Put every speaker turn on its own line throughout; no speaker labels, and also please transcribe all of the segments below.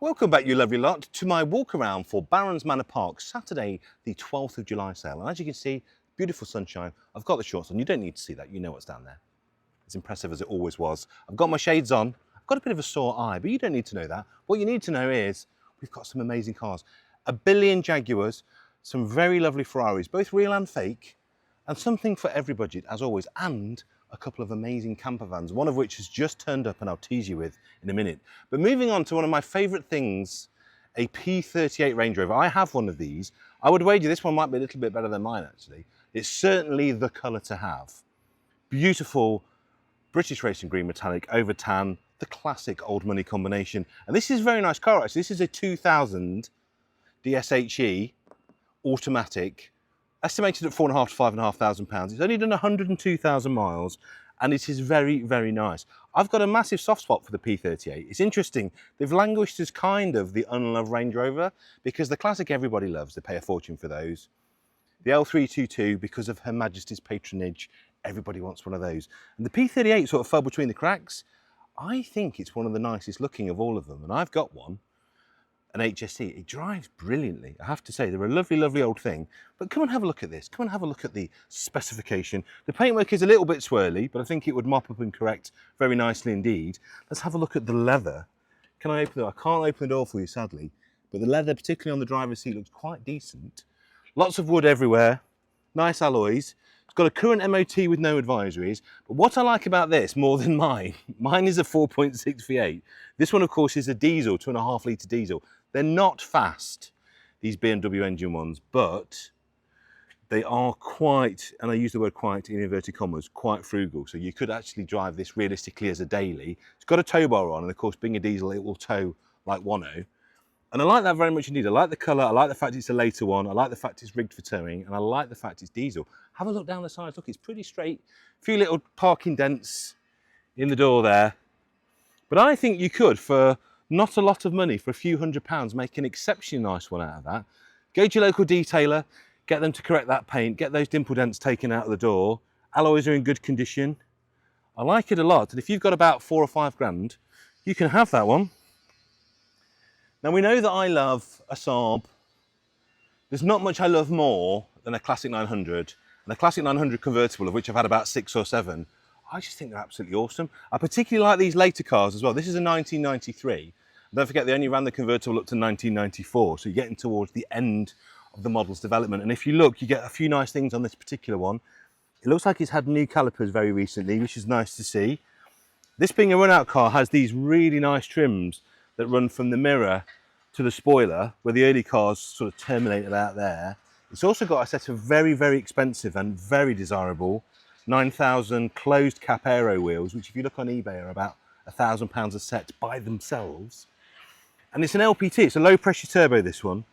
Welcome back, you lovely lot, to my walk around for Barons Manor Park, Saturday the 12th of July sale. And as you can see, beautiful sunshine. I've got the shorts on. You don't need to see that. You know what's down there. It's impressive as it always was. I've got my shades on. I've got a bit of a sore eye, but you don't need to know that. What you need to know is we've got some amazing cars. A billion Jaguars, some very lovely Ferraris, both real and fake, and something for every budget, as always, and a couple of amazing camper vans, one of which has just turned up and I'll tease you with in a minute. But moving on to one of my favourite things, a P38 Range Rover. I have one of these. I would wager this one might be a little bit better than mine, actually. It's certainly the colour to have. Beautiful British racing green metallic over tan, the classic old money combination. And this is a very nice car, actually. This is a 2000 DSHE automatic, estimated at £4,500 to £5,500. It's only done 102,000 miles and it is very, very nice. I've got a massive soft spot for the P38. It's interesting, they've languished as kind of the unloved Range Rover because the classic everybody loves, they pay a fortune for those. The L322, because of Her Majesty's patronage, everybody wants one of those. And the P38 sort of fell between the cracks. I think it's one of the nicest looking of all of them, and I've got one. An HSC. It drives brilliantly, I have to say. They're a lovely, lovely old thing. But come and have a look at this. Come and have a look at the specification. The paintwork is a little bit swirly, but I think it would mop up and correct very nicely indeed. Let's have a look at the leather. Can I open it? I can't open the door for you, sadly. But the leather, particularly on the driver's seat, looks quite decent. Lots of wood everywhere. Nice alloys. It's got a current MOT with no advisories. But what I like about this more than mine is a 4.6 V8. This one, of course, is a diesel, 2.5 litre diesel. They're not fast, these BMW engine ones, but they are quite, and I use the word quite in inverted commas, quite frugal. So you could actually drive this realistically as a daily. It's got a tow bar on, and of course, being a diesel, it will tow like 1.0. And I like that very much indeed. I like the colour, I like the fact it's a later one, I like the fact it's rigged for towing, and I like the fact it's diesel. Have a look down the sides, look, it's pretty straight. A few little parking dents in the door there. But I think you could, for not a lot of money, for a few £100s, make an exceptionally nice one out of that. Go to your local detailer, get them to correct that paint, get those dimple dents taken out of the door. Alloys are in good condition. I like it a lot, and if you've got about 4 or 5 grand, you can have that one. Now we know that I love a Saab. There's not much I love more than a classic 900, and a classic 900 convertible, of which I've had about 6 or 7. I just think they're absolutely awesome. I particularly like these later cars as well. This is a 1993. Don't forget, they only ran the convertible up to 1994, so you're getting towards the end of the model's development. And if you look, you get a few nice things on this particular one. It looks like it's had new calipers very recently, which is nice to see. This being a run-out car has these really nice trims that run from the mirror to the spoiler, where the early cars sort of terminated out there. It's also got a set of very, very expensive and very desirable 9,000 closed cap aero wheels, which if you look on eBay are about £1,000 a set by themselves. And it's an LPT, it's a low pressure turbo, this one.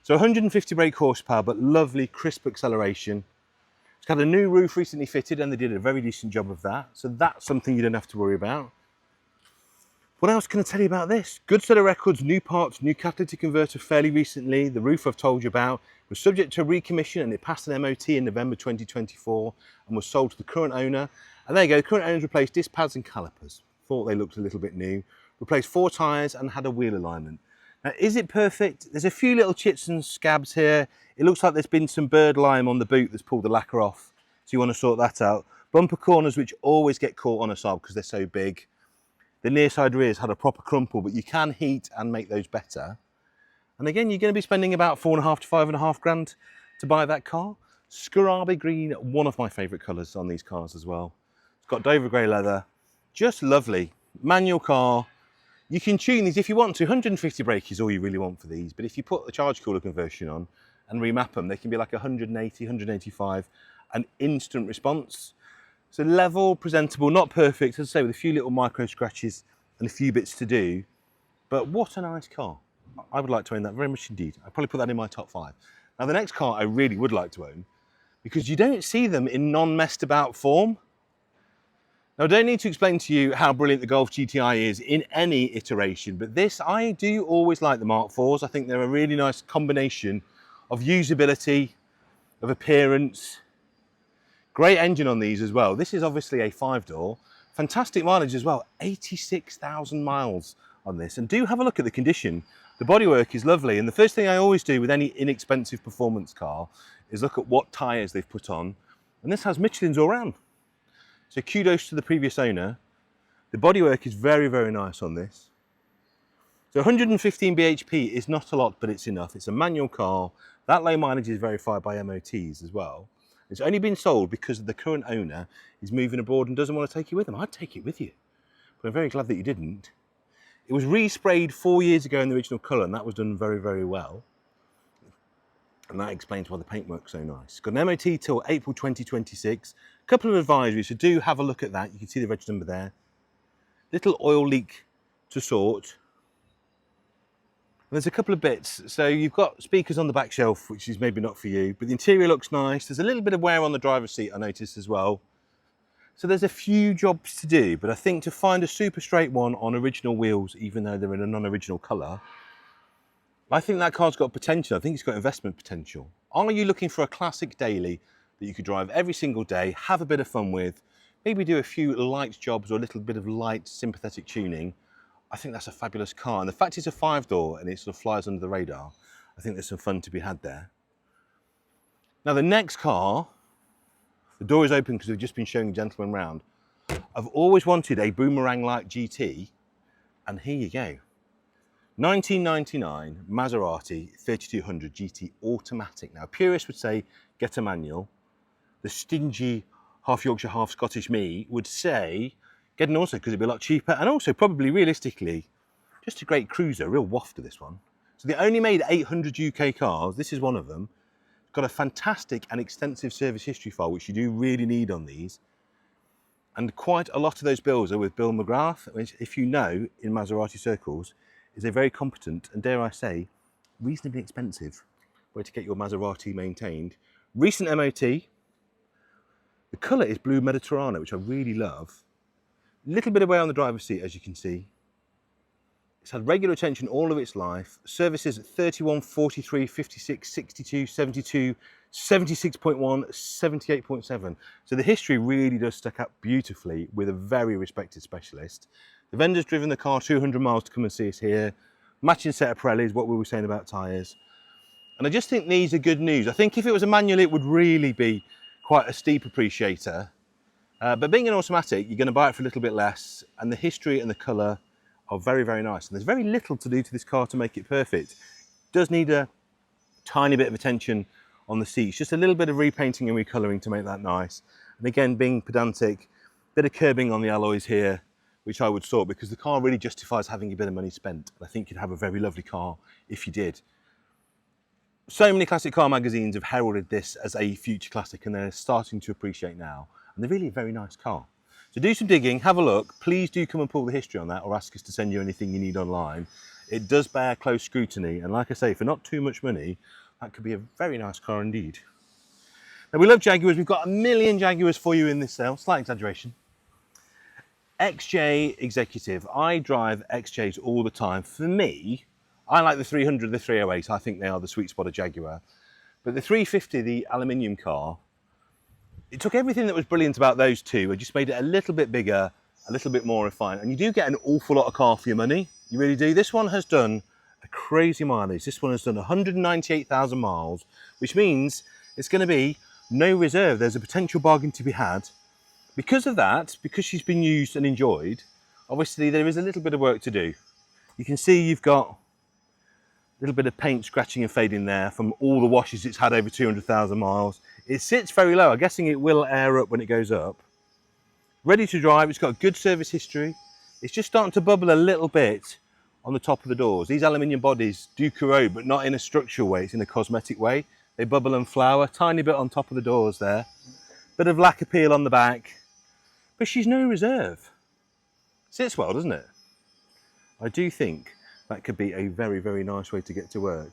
So 150 brake horsepower, but lovely crisp acceleration. It's got a new roof recently fitted and they did a very decent job of that. So that's something you don't have to worry about. What else can I tell you about this? Good set of records, new parts, new catalytic converter fairly recently. The roof I've told you about was subject to a recommission and it passed an MOT in November 2024 and was sold to the current owner. And there you go, the current owner's replaced disc pads and calipers. Thought they looked a little bit new. Replaced 4 tyres and had a wheel alignment. Now, is it perfect? There's a few little chits and scabs here. It looks like there's been some bird lime on the boot that's pulled the lacquer off. So you want to sort that out. Bumper corners, which always get caught on a Saab because they're so big. The near side rears had a proper crumple, but you can heat and make those better. And again, you're going to be spending about 4.5 to 5.5 grand to buy that car. Scarabi green, one of my favourite colours on these cars as well. It's got Dover grey leather, just lovely. Manual car. You can tune these if you want to. 150 brake is all you really want for these, but if you put the charge cooler conversion on and remap them, they can be like 180, 185, an instant response. So level, presentable, not perfect, as I say, with a few little micro scratches and a few bits to do. But what a nice car. I would like to own that very much indeed. I'd probably put that in my top 5. Now the next car I really would like to own, because you don't see them in non-messed about form. Now I don't need to explain to you how brilliant the Golf GTI is in any iteration, but this, I do always like the Mark IVs. I think they're a really nice combination of usability, of appearance. Great engine on these as well. This is obviously a 5-door. Fantastic mileage as well, 86,000 miles on this. And do have a look at the condition. The bodywork is lovely. And the first thing I always do with any inexpensive performance car is look at what tyres they've put on. And this has Michelin's all round. So kudos to the previous owner. The bodywork is very, very nice on this. So 115 bhp is not a lot, but it's enough. It's a manual car. That low mileage is verified by MOTs as well. It's only been sold because the current owner is moving abroad and doesn't want to take you with him. I'd take it with you, but I'm very glad that you didn't. It was resprayed 4 years ago in the original colour, and that was done very, very well. And that explains why the paintwork's so nice. It's got an MOT till April 2026. A couple of advisories, so do have a look at that. You can see the reg number there. Little oil leak to sort. And there's a couple of bits. So you've got speakers on the back shelf, which is maybe not for you, but the interior looks nice. There's a little bit of wear on the driver's seat, I noticed as well. So there's a few jobs to do, but I think to find a super straight one on original wheels, even though they're in a non-original colour, I think that car's got potential. I think it's got investment potential. Are you looking for a classic daily that you could drive every single day, have a bit of fun with, maybe do a few light jobs or a little bit of light sympathetic tuning? I think that's a fabulous car. And the fact it's a 5-door and it sort of flies under the radar, I think there's some fun to be had there. Now the next car, the door is open because we've just been showing a gentleman round. I've always wanted a Boomerang Light GT, and here you go. 1999 Maserati 3200 GT automatic. Now purists would say get a manual. The stingy half Yorkshire, half Scottish me would say get an auto because it'd be a lot cheaper, and also probably realistically just a great cruiser, a real waft of this one. So they only made 800 UK cars. This is one of them. It's got a fantastic and extensive service history file, which you do really need on these. And quite a lot of those bills are with Bill McGrath, which, if you know, in Maserati circles, is a very competent and, dare I say, reasonably expensive way to get your Maserati maintained. Recent MOT. The colour is blue Mediterranean, which I really love. A little bit of wear on the driver's seat, as you can see. It's had regular attention all of its life. Services at 31, 43, 56, 62, 72, 76.1, 78.7. So the history really does stack up beautifully with a very respected specialist. The vendor's driven the car 200 miles to come and see us here. Matching set of Pirellis, what we were saying about tyres. And I just think these are good news. I think if it was a manual, it would really be quite a steep appreciator. But being an automatic, you're going to buy it for a little bit less, and the history and the colour are very, very nice. And there's very little to do to this car to make it perfect. It does need a tiny bit of attention on the seats, just a little bit of repainting and recolouring to make that nice. And again, being pedantic, a bit of curbing on the alloys here, which I would sort, because the car really justifies having a bit of money spent. And I think you'd have a very lovely car if you did. So many classic car magazines have heralded this as a future classic, and they're starting to appreciate now. And they're really a very nice car. So do some digging, have a look. Please do come and pull the history on that, or ask us to send you anything you need online. It does bear close scrutiny, and like I say, for not too much money, that could be a very nice car indeed. Now we love Jaguars. We've got a million Jaguars for you in this sale, slight exaggeration. XJ Executive. I drive XJs all the time. For me, I like the 300, the 308. I think they are the sweet spot of Jaguar. But the 350, the aluminium car, it took everything that was brilliant about those two and just made it a little bit bigger, a little bit more refined. And you do get an awful lot of car for your money. You really do. This one has done a crazy mileage. This one has done 198,000 miles, which means it's going to be no reserve. There's a potential bargain to be had. Because of that, because she's been used and enjoyed, obviously there is a little bit of work to do. You can see you've got a little bit of paint scratching and fading there from all the washes it's had over 200,000 miles. It sits very low. I'm guessing it will air up when it goes up. Ready to drive. It's got good service history. It's just starting to bubble a little bit on the top of the doors. These aluminium bodies do corrode, but not in a structural way. It's in a cosmetic way. They bubble and flower. Tiny bit on top of the doors there. Bit of lack appeal on the back. But she's no reserve. Sits well, doesn't it? I do think that could be a very, very nice way to get to work.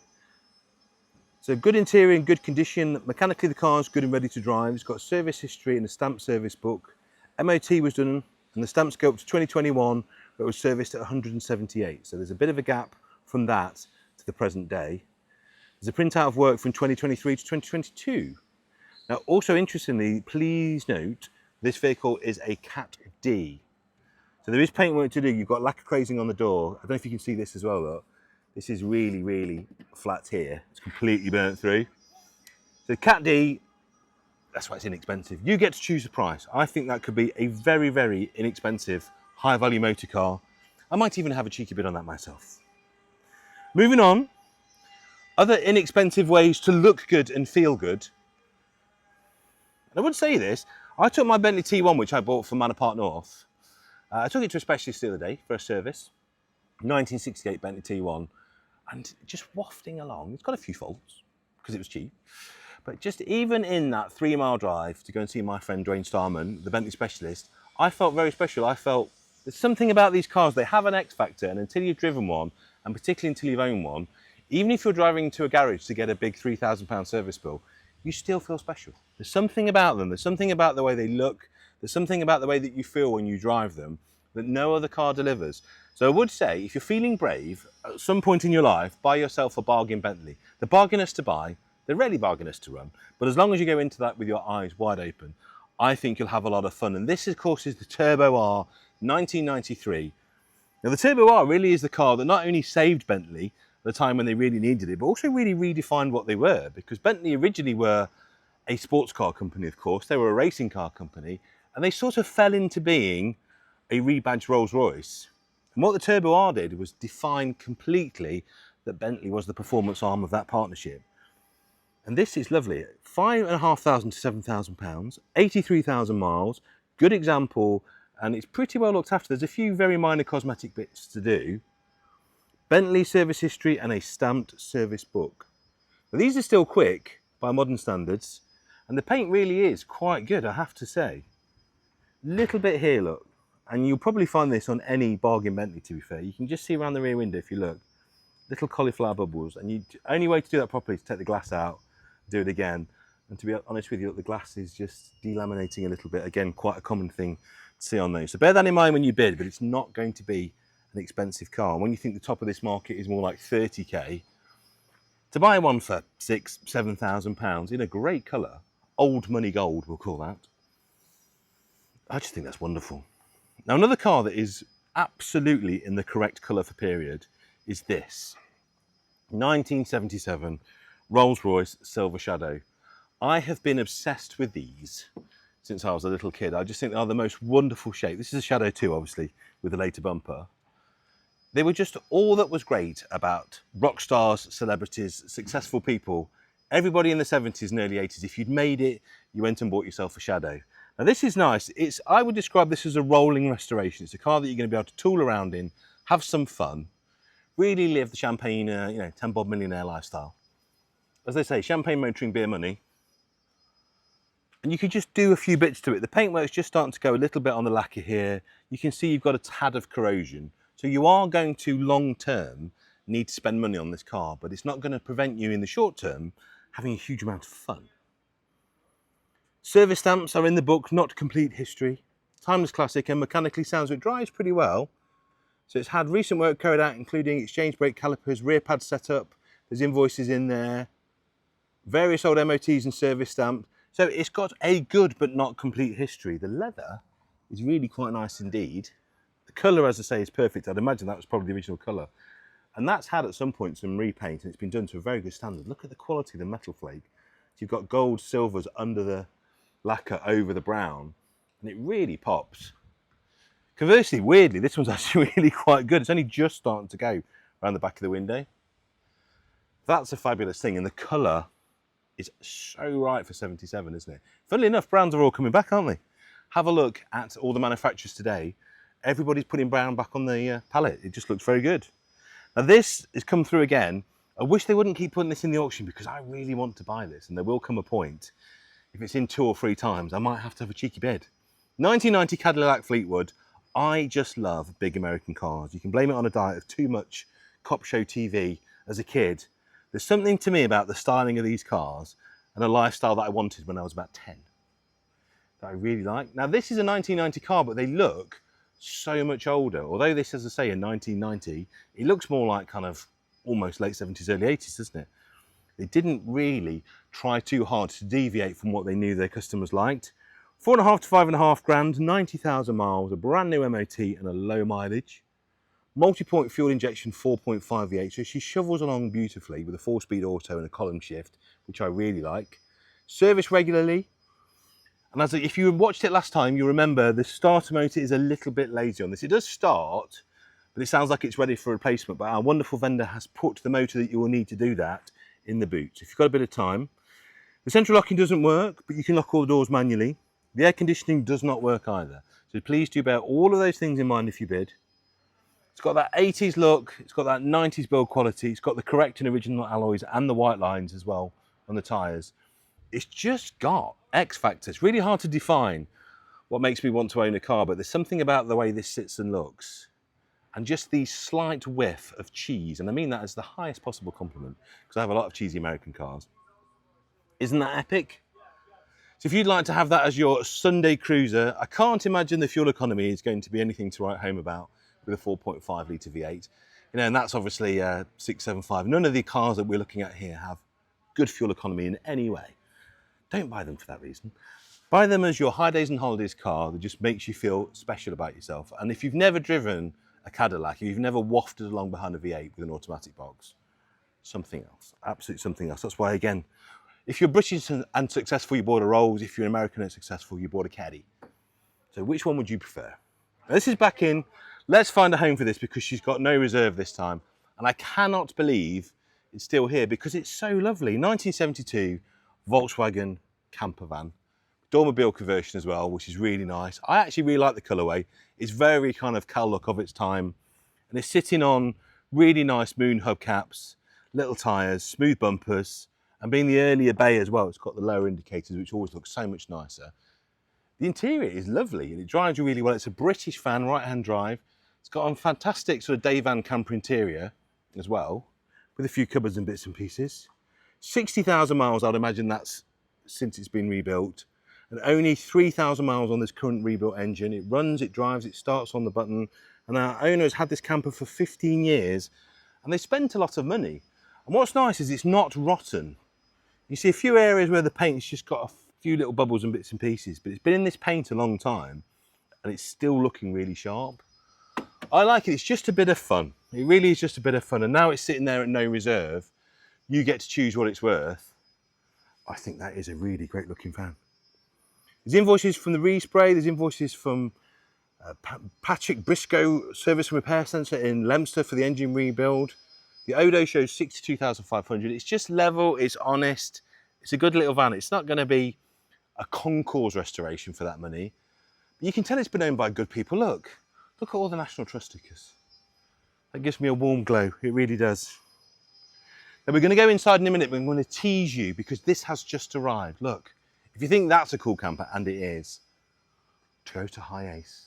So good interior in good condition. Mechanically, the car's good and ready to drive. It's got service history and a stamp service book. MOT was done, and the stamps go up to 2021, but it was serviced at 178. So there's a bit of a gap from that to the present day. There's a printout of work from 2023 to 2022. Now, also interestingly, please note, this vehicle is a Cat D. So there is paintwork to do. You've got lacquer crazing on the door. I don't know if you can see this as well, look. This is really, really flat here. It's completely burnt through. So Cat D, that's why it's inexpensive. You get to choose the price. I think that could be a very, very inexpensive, high value motor car. I might even have a cheeky bid on that myself. Moving on, other inexpensive ways to look good and feel good. And I would say this, I took my Bentley T1, which I bought from Manor Park North. I took it to a specialist the other day for a service. 1968 Bentley T1, and just wafting along. It's got a few faults because it was cheap. But just even in that 3-mile drive to go and see my friend Dwayne Starman, the Bentley specialist, I felt very special. I felt there's something about these cars, they have an X factor, and until you've driven one, and particularly until you've owned one, even if you're driving to a garage to get a big £3,000 service bill, you still feel special. There's something about them, there's something about the way they look, there's something about the way that you feel when you drive them that no other car delivers. So I would say, if you're feeling brave, at some point in your life, buy yourself a bargain Bentley. They're bargainous to buy, they're rarely bargainous to run, but as long as you go into that with your eyes wide open, I think you'll have a lot of fun. And this, of course, is the Turbo R 1993. Now, the Turbo R really is the car that not only saved Bentley at the time when they really needed it, but also really redefined what they were, because Bentley originally were a sports car company, of course. They were a racing car company, and they sort of fell into being a rebadged Rolls-Royce. And what the Turbo R did was define completely that Bentley was the performance arm of that partnership. And this is lovely. 5,500 to £7,000, 83,000 miles, good example, and it's pretty well looked after. There's a few very minor cosmetic bits to do. Bentley service history and a stamped service book. Now, these are still quick by modern standards, and the paint really is quite good, I have to say. Little bit here, look, and you'll probably find this on any bargain Bentley, to be fair. You can just see around the rear window if you look. Little cauliflower bubbles, and the only way to do that properly is to take the glass out, do it again. And to be honest with you, look, the glass is just delaminating a little bit. Again, quite a common thing to see on those. So bear that in mind when you bid, but it's not going to be an expensive car. And when you think the top of this market is more like 30k, to buy one for £6,000 to £7,000 in a great colour, old money gold, we'll call that, I just think that's wonderful. Now, another car that is absolutely in the correct colour for period is this 1977 Rolls-Royce Silver Shadow. I have been obsessed with these since I was a little kid. I just think they are the most wonderful shape. This is a Shadow 2, obviously, with a later bumper. They were just all that was great about rock stars, celebrities, successful people. Everybody in the 70s and early 80s, if you'd made it, you went and bought yourself a Shadow. Now, this is nice. I would describe this as a rolling restoration. It's a car that you're going to be able to tool around in, have some fun, really live the champagne, 10 bob millionaire lifestyle. As they say, champagne, motoring, beer, money. And you could just do a few bits to it. The paintwork's just starting to go a little bit on the lacquer here. You can see you've got a tad of corrosion. So you are going to, long term, need to spend money on this car, but it's not going to prevent you in the short term having a huge amount of fun. Service stamps are in the book, not complete history. Timeless classic and mechanically sounds, it drives pretty well. So it's had recent work carried out, including exchange brake calipers, rear pad setup. There's invoices in there. Various old MOTs and service stamp. So it's got a good but not complete history. The leather is really quite nice indeed. The colour, as I say, is perfect. I'd imagine that was probably the original colour. And that's had at some point some repaint, and it's been done to a very good standard. Look at the quality of the metal flake. So you've got gold silvers under the lacquer over the brown, and it really pops. Conversely, weirdly, this one's actually really quite good. It's only just starting to go around the back of the window. That's a fabulous thing, and the colour is so right for 77, isn't it? Funnily enough, browns are all coming back, aren't they? Have a look at all the manufacturers today. Everybody's putting brown back on the palette. It just looks very good. Now, this has come through again. I wish they wouldn't keep putting this in the auction because I really want to buy this, and there will come a point, if it's in 2 or 3 times, I might have to have a cheeky bid. 1990 Cadillac Fleetwood. I just love big American cars. You can blame it on a diet of too much cop show TV as a kid. There's something to me about the styling of these cars and a lifestyle that I wanted when I was about 10 that I really like. Now, this is a 1990 car, but they look so much older. Although this, as I say, in 1990, it looks more like kind of almost late 70s, early 80s, doesn't it? They didn't really try too hard to deviate from what they knew their customers liked. 4.5 to 5.5 grand, 90,000 miles, a brand new MOT and a low mileage. Multi-point fuel injection 4.5 V8, so she shovels along beautifully with a 4-speed auto and a column shift, which I really like. Service regularly. And if you watched it last time, you remember the starter motor is a little bit lazy on this. It does start, but it sounds like it's ready for replacement. But our wonderful vendor has put the motor that you will need to do that in the boot. So if you've got a bit of time. The central locking doesn't work, but you can lock all the doors manually. The air conditioning does not work either. So please do bear all of those things in mind if you bid. It's got that 80s look, it's got that 90s build quality, it's got the correct and original alloys and the white lines as well on the tyres. It's just got X factor. It's really hard to define what makes me want to own a car, but there's something about the way this sits and looks. And just the slight whiff of cheese, and I mean that as the highest possible compliment, because I have a lot of cheesy American cars. Isn't that epic? So if you'd like to have that as your Sunday cruiser, I can't imagine the fuel economy is going to be anything to write home about with a 4.5 litre V8. You know, and that's obviously 675. None of the cars that we're looking at here have good fuel economy in any way. Don't buy them for that reason. Buy them as your high days and holidays car that just makes you feel special about yourself. And if you've never driven a Cadillac, if you've never wafted along behind a V8 with an automatic box, something else, absolutely something else. That's why, again, if you're British and successful, you bought a Rolls. If you're American and successful, you bought a Caddy. So which one would you prefer? Now, this is back in. Let's find a home for this because she's got no reserve this time. And I cannot believe it's still here because it's so lovely. 1972 Volkswagen camper van. Dormobile conversion as well, which is really nice. I actually really like the colourway. It's very kind of Cal look of its time. And it's sitting on really nice moon hubcaps, little tyres, smooth bumpers. And being the earlier bay as well, it's got the lower indicators, which always looks so much nicer. The interior is lovely and it drives you really well. It's a British van, right-hand drive. It's got a fantastic sort of day van camper interior as well, with a few cupboards and bits and pieces. 60,000 miles, I'd imagine that's since it's been rebuilt. And only 3,000 miles on this current rebuilt engine. It runs, it drives, it starts on the button. And our owner has had this camper for 15 years and they spent a lot of money. And what's nice is it's not rotten. You see a few areas where the paint's just got a few little bubbles and bits and pieces, but it's been in this paint a long time and it's still looking really sharp. I like it, it's just a bit of fun. It really is just a bit of fun. And now it's sitting there at no reserve. You get to choose what it's worth. I think that is a really great looking van. There's invoices from the respray, there's invoices from Patrick Briscoe Service and Repair Centre in Leominster for the engine rebuild. The Odo shows 62,500. It's just level, it's honest, it's a good little van. It's not going to be a concours restoration for that money. But you can tell it's been owned by good people. Look at all the National Trust stickers. That gives me a warm glow, it really does. Now we're going to go inside in a minute, but I'm going to tease you because this has just arrived. Look, if you think that's a cool camper, and it is, Toyota Hiace.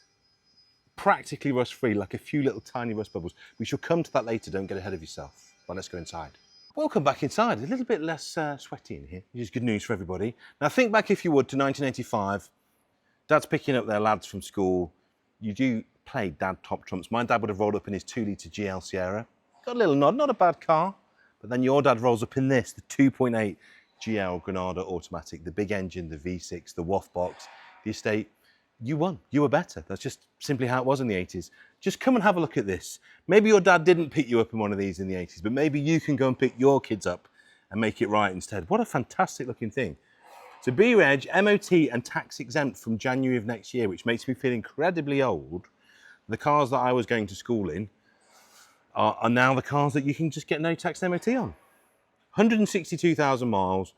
Practically rust free, like a few little tiny rust bubbles. We shall come to that later, don't get ahead of yourself. Well, let's go inside. Welcome back inside. A little bit less sweaty in here, which is good news for everybody. Now think back, if you would, to 1985. Dad's picking up their lads from school. You do play dad top trumps. My dad would have rolled up in his 2-litre GL Sierra. Got a little nod, not a bad car. But then your dad rolls up in this, the 2.8 GL Granada automatic, the big engine, the V6, the WAF box, the estate. You won, you were better. That's just simply how it was in the 80s. Just come and have a look at this. Maybe your dad didn't pick you up in one of these in the 80s, but maybe you can go and pick your kids up and make it right instead. What a fantastic looking thing. So B-Reg, MOT and tax exempt from January of next year, which makes me feel incredibly old. The cars that I was going to school in are now the cars that you can just get no tax MOT on. 162,000 miles,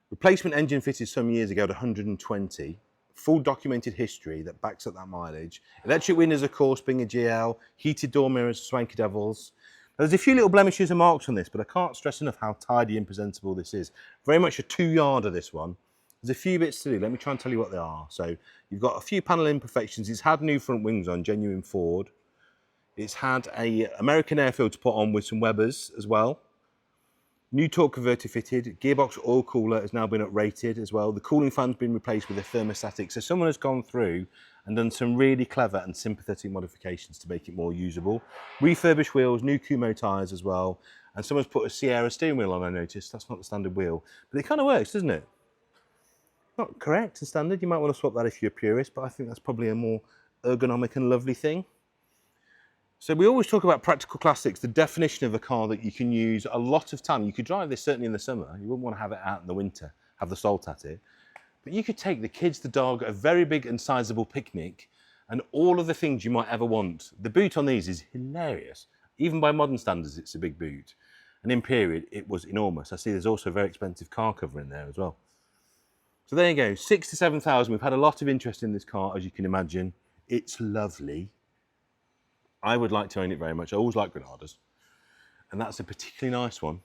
replacement engine fitted some years ago at 120, full documented history that backs up that mileage. Electric windows, of course, being a GL, heated door mirrors, swanky devils. Now, there's a few little blemishes and marks on this, but I can't stress enough how tidy and presentable this is. Very much a 2-yarder, this one. There's a few bits to do. Let me try and tell you what they are. So you've got a few panel imperfections. It's had new front wings on, genuine Ford. It's had a American air filter put on with some Webers as well. New torque converter fitted. Gearbox oil cooler has now been uprated as well. The cooling fan's been replaced with a thermostatic. So someone has gone through and done some really clever and sympathetic modifications to make it more usable. Refurbished wheels, new Kumo tyres as well. And someone's put a Sierra steering wheel on, I noticed. That's not the standard wheel. But it kind of works, doesn't it? Not correct and standard. You might want to swap that if you're a purist, but I think that's probably a more ergonomic and lovely thing. So we always talk about practical classics, the definition of a car that you can use a lot of time. You could drive this certainly in the summer. You wouldn't want to have it out in the winter, have the salt at it. But you could take the kids, the dog, a very big and sizable picnic, and all of the things you might ever want. The boot on these is hilarious. Even by modern standards, it's a big boot. And in period, it was enormous. I see there's also a very expensive car cover in there as well. So there you go, 6 to 7,000. We've had a lot of interest in this car, as you can imagine. It's lovely. I would like to own it very much. I always like Granadas. And that's a particularly nice one.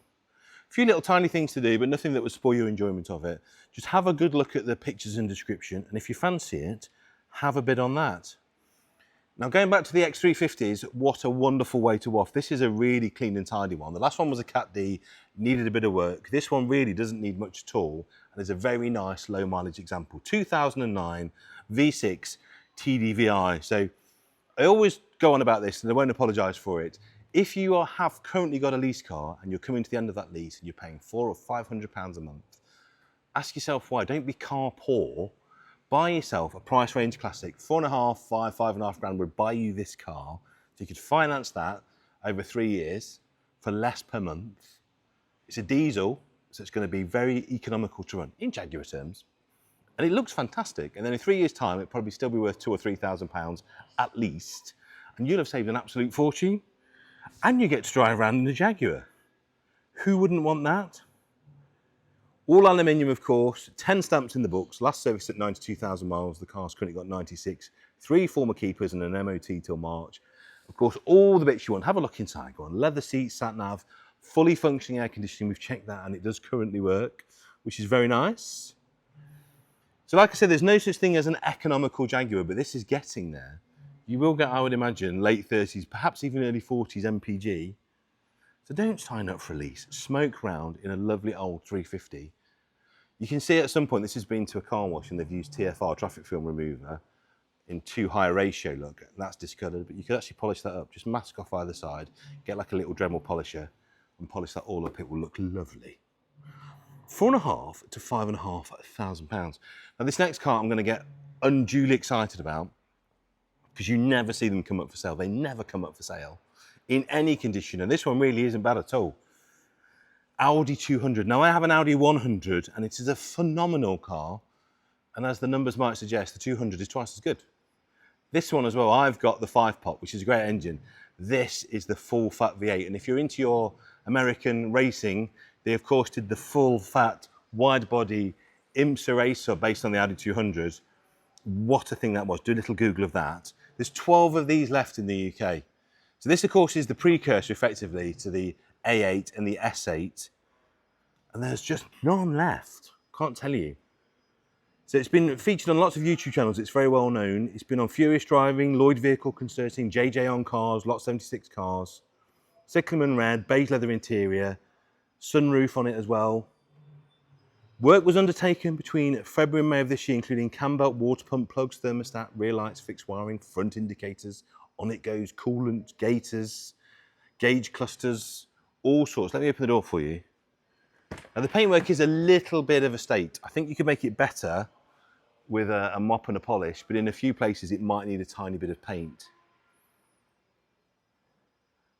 A few little tiny things to do, but nothing that would spoil your enjoyment of it. Just have a good look at the pictures and description. And if you fancy it, have a bid on that. Now going back to the X350s, what a wonderful way to off. This is a really clean and tidy one. The last one was a Cat D, needed a bit of work. This one really doesn't need much at all. And is a very nice low mileage example. 2009 V6 TDVI. So I always go on about this and I won't apologise for it. If you have currently got a lease car and you're coming to the end of that lease and you're paying £400 or £500 a month, ask yourself why. Don't be car poor. Buy yourself a price range classic. 4.5, 5.5 grand would buy you this car. So you could finance that over 3 years for less per month. It's a diesel, so it's going to be very economical to run in Jaguar terms. And it looks fantastic. And then in 3 years' time, it'd probably still be worth £2,000 or £3,000 at least. And you'll have saved an absolute fortune. And you get to drive around in a Jaguar. Who wouldn't want that? All aluminium, of course, 10 stamps in the books, last service at 92,000 miles, the car's currently got 96, 3 former keepers and an MOT till March. Of course, all the bits you want. Have a look inside, go on. Leather seats, sat-nav, fully functioning air conditioning, we've checked that and it does currently work, which is very nice. So like I said, there's no such thing as an economical Jaguar, but this is getting there. You will get, I would imagine, late 30s, perhaps even early 40s MPG. So don't sign up for a lease. Smoke round in a lovely old 350. You can see at some point this has been to a car wash and they've used TFR, traffic film remover, in too high a ratio look. That's discoloured, but you could actually polish that up. Just mask off either side, get like a little Dremel polisher and polish that all up. It will look lovely. £4.5 to £5,500. Now this next car I'm going to get unduly excited about because you never see them come up for sale. They never come up for sale in any condition. And this one really isn't bad at all. Audi 200. Now I have an Audi 100 and it is a phenomenal car. And as the numbers might suggest, the 200 is twice as good. This one as well, I've got the 5-pot, which is a great engine. This is the full fat V8. And if you're into your American racing, they of course did the full fat wide body IMSA racer based on the Audi 200. What a thing that was. Do a little Google of that. There's 12 of these left in the UK. So this of course is the precursor effectively to the A8 and the S8. And there's just none left. Can't tell you. So it's been featured on lots of YouTube channels. It's very well known. It's been on Furious Driving, Lloyd Vehicle Consulting, JJ on Cars, Lot 76 Cars, Cyclamen Red, beige leather interior, sunroof on it as well. Work was undertaken between February and May of this year, including cam belt, water pump, plugs, thermostat, rear lights, fixed wiring, front indicators, on it goes, coolant, gaiters, gauge clusters, all sorts. Let me open the door for you. Now the paintwork is a little bit of a state. I think you could make it better with a mop and a polish, but in a few places it might need a tiny bit of paint.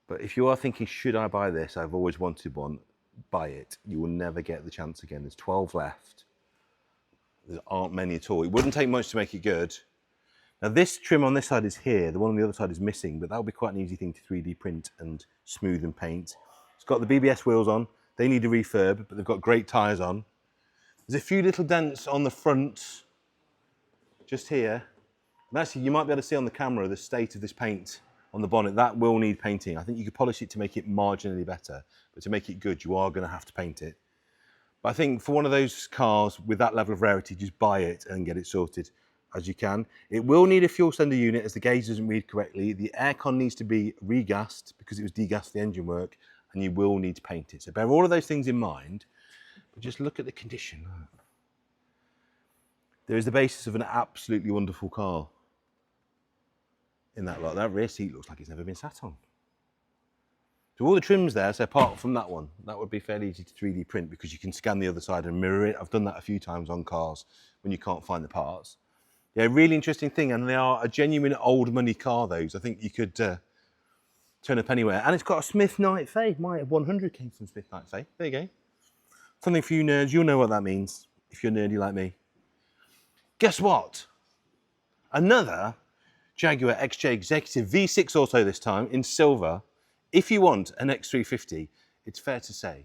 But if you are thinking, should I buy this? I've always wanted one. Buy it. You will never get the chance again. There's 12 left. There aren't many at all. It wouldn't take much to make it good. Now this trim on this side is here. The one on the other side is missing, but that would be quite an easy thing to 3D print and smooth and paint. It's got the BBS wheels on. They need a refurb, but they've got great tyres on. There's a few little dents on the front, just here. And actually, you might be able to see on the camera the state of this paint on the bonnet. That will need painting. I think you could polish it to make it marginally better, but to make it good, you are going to have to paint it. But I think for one of those cars with that level of rarity, just buy it and get it sorted as you can. It will need a fuel sender unit as the gauge doesn't read correctly. The aircon needs to be regassed because it was degassed for the engine work, and you will need to paint it. So bear all of those things in mind, but just look at the condition. There is the basis of an absolutely wonderful car in that lot. That rear seat looks like it's never been sat on. So all the trims there, so apart from that one, that would be fairly easy to 3D print because you can scan the other side and mirror it. I've done that a few times on cars when you can't find the parts. Yeah, really interesting thing, and they are a genuine old money car, those. I think you could turn up anywhere. And it's got a Smith Knight Fay. My 100 came from Smith Knight Fay. There you go. Something for you nerds. You'll know what that means if you're nerdy like me. Guess what? Another Jaguar XJ Executive V6 Auto this time in silver. If you want an X350, it's fair to say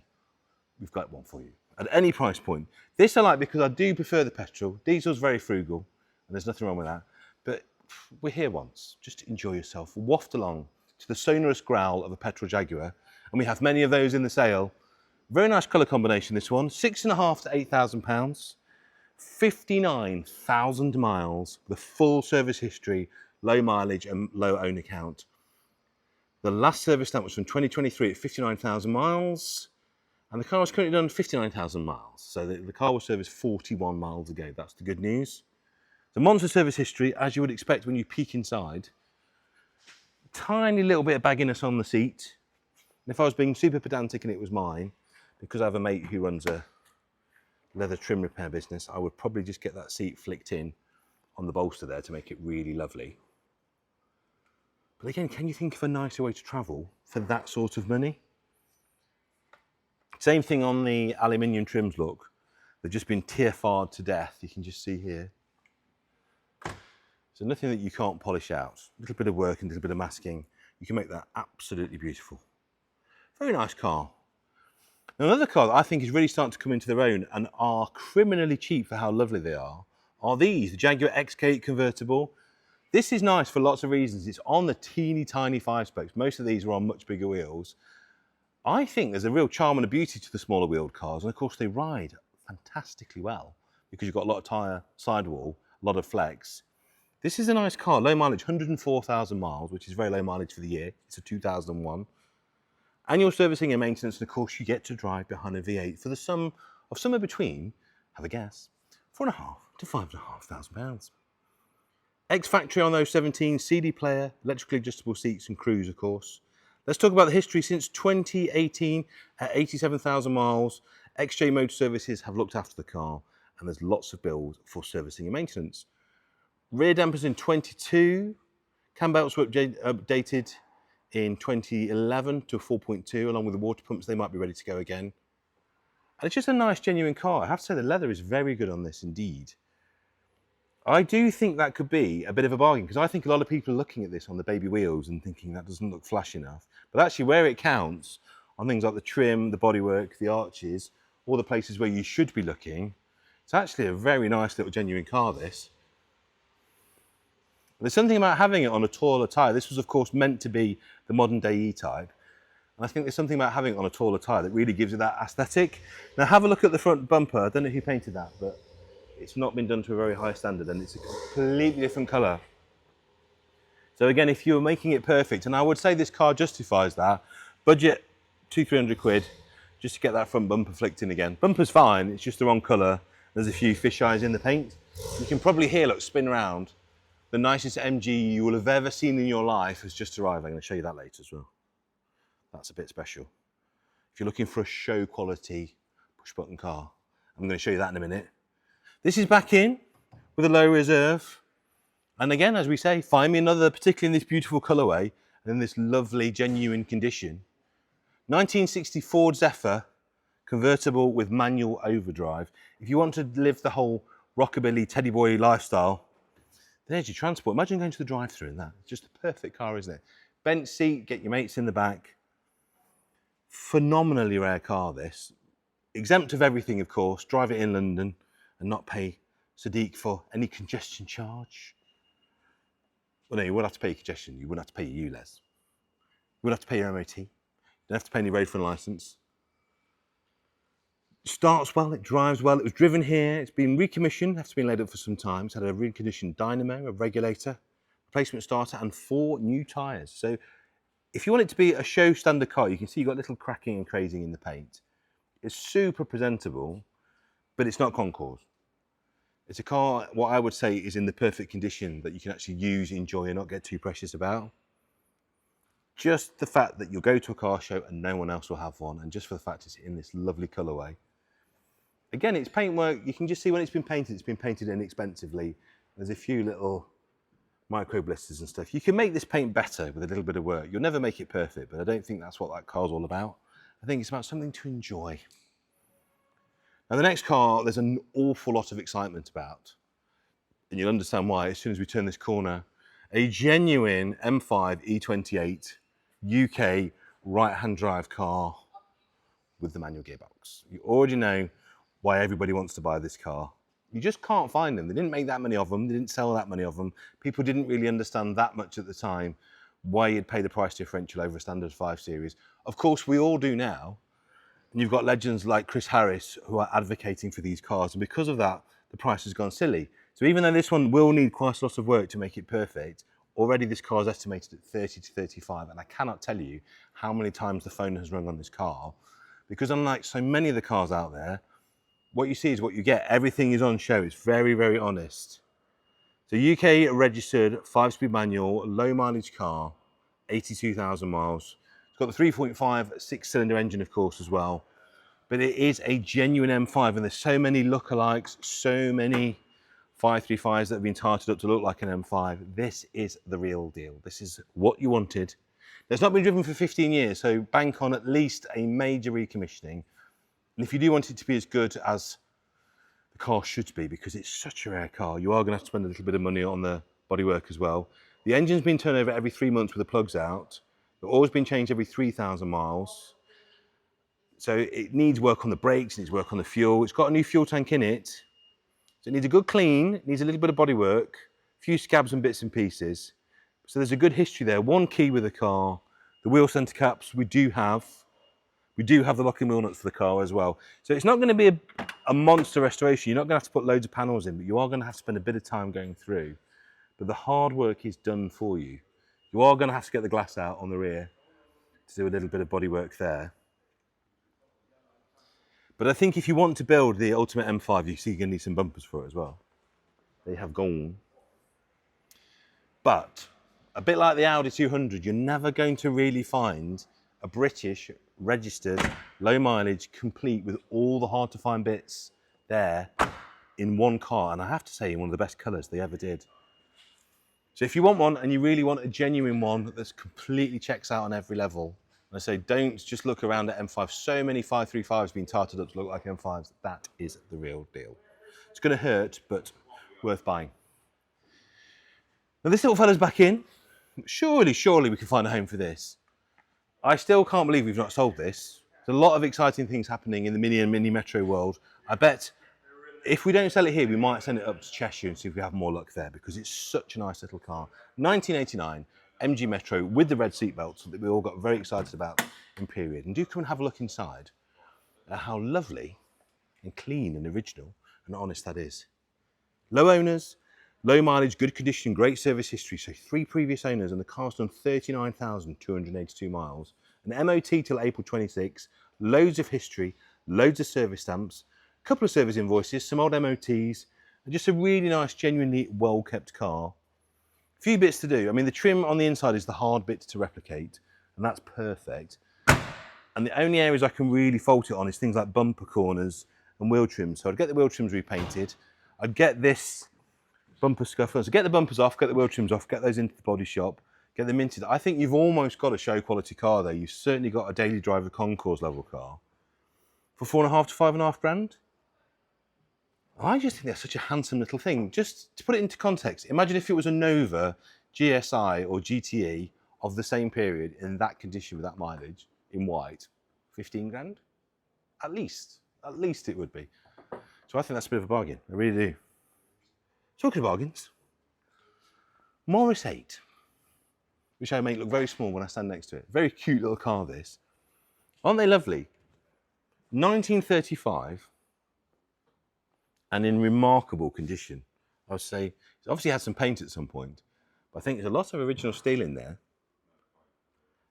we've got one for you at any price point. This I like because I do prefer the petrol. Diesel's very frugal, and there's nothing wrong with that. But we're here once. Just enjoy yourself. Waft along to the sonorous growl of a petrol Jaguar, and we have many of those in the sale. Very nice colour combination, this one. £6,500 to £8,000. 59,000 miles, the full service history, low mileage and low owner count. The last service stamp was from 2023 at 59,000 miles, and the car was currently done 59,000 miles. So the car was serviced 41 miles ago. That's the good news. The monster service history, as you would expect when you peek inside. Tiny little bit of bagginess on the seat. And if I was being super pedantic and it was mine, because I have a mate who runs a leather trim repair business, I would probably just get that seat flicked in on the bolster there to make it really lovely. But again, can you think of a nicer way to travel for that sort of money? Same thing on the aluminium trims, look. They've just been tear-farred to death, you can just see here. So nothing that you can't polish out. A little bit of work and a little bit of masking. You can make that absolutely beautiful. Very nice car. Now, another car that I think is really starting to come into their own and are criminally cheap for how lovely they are these, the Jaguar XK8 convertible. This is nice for lots of reasons. It's on the teeny tiny 5-spokes. Most of these are on much bigger wheels. I think there's a real charm and a beauty to the smaller wheeled cars, and of course they ride fantastically well because you've got a lot of tyre sidewall, a lot of flex. This is a nice car, low mileage, 104,000 miles, which is very low mileage for the year. It's a 2001. Annual servicing and maintenance, and of course you get to drive behind a V8 for the sum of somewhere between, have a guess, £4,500 to £5,500. Ex-factory on those 17, CD player, electrically adjustable seats and cruise, of course. Let's talk about the history. Since 2018, at 87,000 miles, XJ Motor Services have looked after the car, and there's lots of bills for servicing and maintenance. Rear dampers in 22, cam belts were updated in 2011 to 4.2, along with the water pumps. They might be ready to go again. And it's just a nice, genuine car. I have to say the leather is very good on this indeed. I do think that could be a bit of a bargain, because I think a lot of people are looking at this on the baby wheels and thinking that doesn't look flash enough. But actually, where it counts, on things like the trim, the bodywork, the arches, all the places where you should be looking, it's actually a very nice little genuine car, this. There's something about having it on a taller tyre. This was, of course, meant to be the modern day E-Type. And I think there's something about having it on a taller tyre that really gives it that aesthetic. Now, have a look at the front bumper. I don't know who painted that, but it's not been done to a very high standard, and it's a completely different colour. So again, if you're making it perfect, and I would say this car justifies that, budget 200-300 quid just to get that front bumper flicked in again. Bumper's fine, it's just the wrong colour. There's a few fish eyes in the paint. You can probably hear, look, spin around. The nicest MG you will have ever seen in your life has just arrived. I'm going to show you that later as well. That's a bit special. If you're looking for a show quality push button car, I'm going to show you that in a minute. This is back in with a low reserve. And again, as we say, find me another, particularly in this beautiful colourway and in this lovely, genuine condition. 1960 Ford Zephyr convertible with manual overdrive. If you want to live the whole rockabilly teddy boy lifestyle, there's your transport. Imagine going to the drive-thru in that. It's just a perfect car, isn't it? Bench seat, get your mates in the back. Phenomenally rare car, this. Exempt of everything, of course. Drive it in London and not pay Sadiq for any congestion charge. Well, no, you wouldn't have to pay your congestion. You wouldn't have to pay your ULEZ. You wouldn't have to pay your MOT. You don't have to pay any road fund licence. It starts well, it drives well. It was driven here. It's been recommissioned after being laid up for some time. It's had a reconditioned dynamo, a regulator, replacement starter, and 4 new tyres. So if you want it to be a show standard car, you can see you've got little cracking and crazing in the paint. It's super presentable, but it's not Concours. It's a car, what I would say, is in the perfect condition that you can actually use, enjoy, and not get too precious about. Just the fact that you'll go to a car show and no one else will have one, and just for the fact it's in this lovely colourway. Again, it's paintwork. You can just see when it's been painted inexpensively. There's a few little micro blisters and stuff. You can make this paint better with a little bit of work. You'll never make it perfect, but I don't think that's what that car's all about. I think it's about something to enjoy. Now the next car, there's an awful lot of excitement about, and you'll understand why as soon as we turn this corner. A genuine M5 E28 UK right-hand drive car with the manual gearbox. You already know why everybody wants to buy this car. You just can't find them. They didn't make that many of them. They didn't sell that many of them. People didn't really understand that much at the time why you'd pay the price differential over a standard 5 Series. Of course, we all do now. And you've got legends like Chris Harris who are advocating for these cars. And because of that, the price has gone silly. So even though this one will need quite a lot of work to make it perfect, already this car is estimated at 30 to 35. And I cannot tell you how many times the phone has rung on this car. Because unlike so many of the cars out there, what you see is what you get. Everything is on show. It's very, very honest. So UK registered 5-speed manual, low mileage car, 82,000 miles. It's got the 3.5 6-cylinder engine, of course, as well. But it is a genuine M5, and there's so many lookalikes, so many 535s that have been tarted up to look like an M5. This is the real deal. This is what you wanted. It's not been driven for 15 years, so bank on at least a major recommissioning. And if you do want it to be as good as the car should be, because it's such a rare car, you are going to have to spend a little bit of money on the bodywork as well. The engine's been turned over every 3 months with the plugs out. It's always been changed every 3,000 miles. So it needs work on the brakes, it needs work on the fuel. It's got a new fuel tank in it. So it needs a good clean, it needs a little bit of bodywork, a few scabs and bits and pieces. So there's a good history there. One key with the car, the wheel centre caps we do have. We do have the locking wheel nuts for the car as well. So it's not going to be a monster restoration. You're not going to have to put loads of panels in, but you are going to have to spend a bit of time going through. But the hard work is done for you. You are going to have to get the glass out on the rear to do a little bit of bodywork there. But I think if you want to build the ultimate M5, you see you're going to need some bumpers for it as well. They have gone. But a bit like the Audi 200, you're never going to really find a British registered low mileage complete with all the hard to find bits there in one car, and I have to say in one of the best colours they ever did. So if you want one and you really want a genuine one that completely checks out on every level, and I say don't just look around at M5. So many 535s being tarted up to look like M5s. That is the real deal. It's going to hurt, but worth buying. Now this little fella's back in. Surely we can find a home for this. I still can't believe we've not sold this. There's a lot of exciting things happening in the Mini and Mini Metro world. I bet if we don't sell it here, we might send it up to Cheshire and see if we have more luck there, because it's such a nice little car. 1989 MG Metro with the red seatbelts that we all got very excited about in period. And do come and have a look inside at how lovely and clean and original and honest that is. Low owners, low mileage, good condition, great service history. So 3 previous owners, and the car's done 39,282 miles. An MOT till April 26, loads of history, loads of service stamps, a couple of service invoices, some old MOTs, and just a really nice, genuinely well-kept car. A few bits to do. I mean, the trim on the inside is the hard bit to replicate, and that's perfect. And the only areas I can really fault it on is things like bumper corners and wheel trims. So I'd get the wheel trims repainted. I'd get this bumper scuffers. So get the bumpers off, get the wheel trims off, get those into the body shop, get them minted. I think you've almost got a show quality car there. You've certainly got a daily driver concours level car for 4.5 to 5.5 grand. I just think that's such a handsome little thing. Just to put it into context, imagine if it was a Nova, GSI or GTE of the same period in that condition with that mileage in white, 15 grand? At least it would be. So I think that's a bit of a bargain, I really do. Talking of bargains, Morris 8, which I make look very small when I stand next to it. Very cute little car this. Aren't they lovely? 1935 and in remarkable condition. I would say it's obviously had some paint at some point, but I think there's a lot of original steel in there.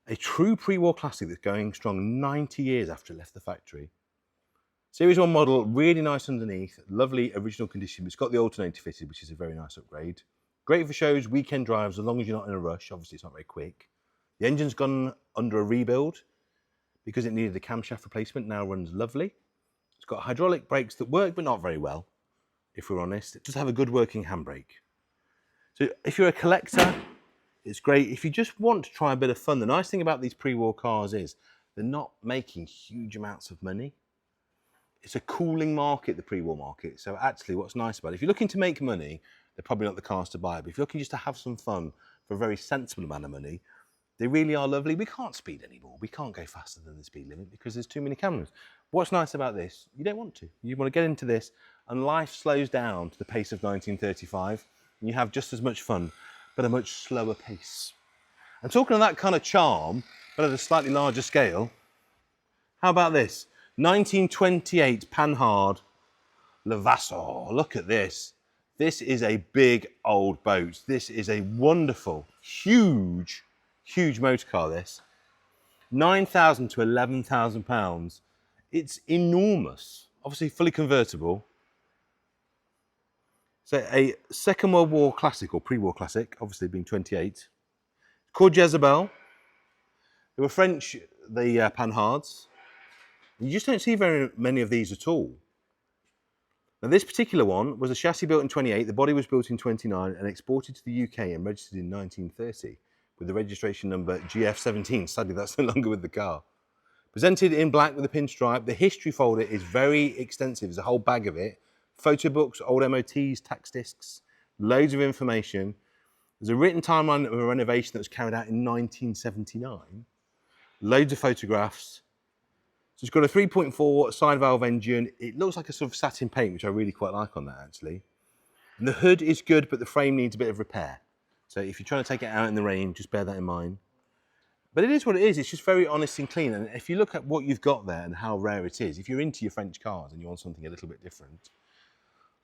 A true pre-war classic that's going strong 90 years after it left the factory. Series 1 model, really nice underneath, lovely original condition. It's got the alternator fitted, which is a very nice upgrade. Great for shows, weekend drives, as long as you're not in a rush. Obviously, it's not very quick. The engine's gone under a rebuild because it needed a camshaft replacement, now runs lovely. It's got hydraulic brakes that work, but not very well, if we're honest. It does have a good working handbrake. So if you're a collector, it's great. If you just want to try a bit of fun, the nice thing about these pre-war cars is they're not making huge amounts of money. It's a cooling market, the pre-war market. So actually what's nice about it, if you're looking to make money, they're probably not the cars to buy. But if you're looking just to have some fun for a very sensible amount of money, they really are lovely. We can't speed anymore. We can't go faster than the speed limit because there's too many cameras. What's nice about this, you don't want to. You want to get into this and life slows down to the pace of 1935 and you have just as much fun, but a much slower pace. And talking of that kind of charm, but at a slightly larger scale, how about this? 1928 Panhard Levasseur. Look at this. This is a big old boat. This is a wonderful, huge motor car, this. 9,000 to 11,000 pounds. It's enormous. Obviously fully convertible. So a Second World War classic, or pre-war classic, obviously being 28. Called Jezebel. They were French, the Panhards. You just don't see very many of these at all. Now this particular one was a chassis built in 28, the body was built in 29 and exported to the UK and registered in 1930 with the registration number GF17. Sadly, that's no longer with the car. Presented in black with a pinstripe. The history folder is very extensive. There's a whole bag of it. Photo books, old MOTs, tax discs, loads of information. There's a written timeline of a renovation that was carried out in 1979. Loads of photographs. So it's got a 3.4 side valve engine. It looks like a sort of satin paint, which I really quite like on that actually. And the hood is good, but the frame needs a bit of repair. So if you're trying to take it out in the rain, just bear that in mind. But it is what it is. It's just very honest and clean. And if you look at what you've got there and how rare it is, if you're into your French cars and you want something a little bit different,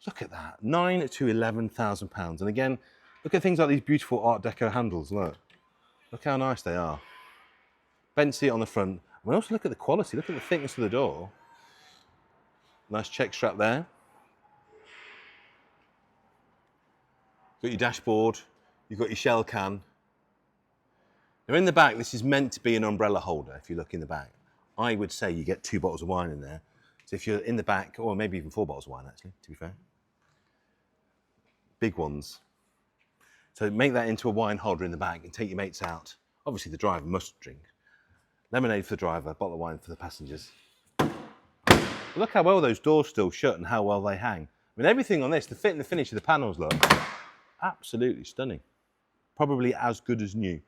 look at that, 9 to 11,000 pounds. And again, look at things like these beautiful Art Deco handles. Look how nice they are. Bench seat on the front. And also look at the quality. Look at the thickness of the door. Nice check strap there. Got your dashboard. You've got your shell can. Now in the back, this is meant to be an umbrella holder if you look in the back. I would say you get 2 bottles of wine in there. So if you're in the back, or maybe even 4 bottles of wine actually, to be fair. Big ones. So make that into a wine holder in the back and take your mates out. Obviously the driver must drink. Lemonade for the driver, bottle of wine for the passengers. But look how well those doors still shut and how well they hang. I mean, everything on this, the fit and the finish of the panels look absolutely stunning. Probably as good as new.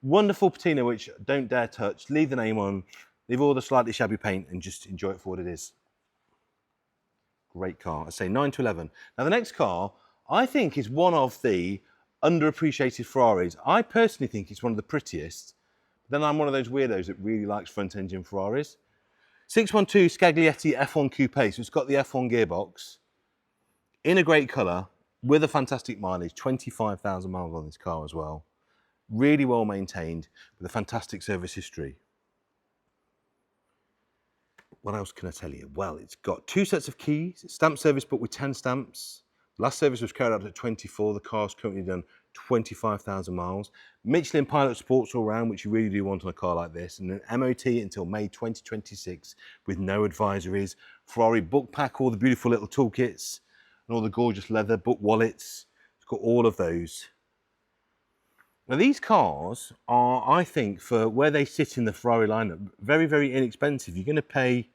Wonderful patina, which don't dare touch. Leave the name on, leave all the slightly shabby paint and just enjoy it for what it is. Great car. I say 9 to 11. Now the next car, I think is one of the underappreciated Ferraris. I personally think it's one of the prettiest. Then I'm one of those weirdos that really likes front engine Ferraris. 612 Scaglietti F1 Coupe, so it's got the F1 gearbox in a great colour with a fantastic mileage, 25,000 miles on this car as well. Really well maintained with a fantastic service history. What else can I tell you? Well, it's got 2 sets of keys, stamp service book with 10 stamps. Last service was carried out at 24. The car's currently done 25,000 miles. Michelin Pilot Sports all round, which you really do want on a car like this, and an MOT until May 2026 with no advisories. Ferrari book pack, all the beautiful little toolkits and all the gorgeous leather book wallets. It's got all of those. Now these cars are, I think, for where they sit in the Ferrari lineup, very, very inexpensive. You're going to pay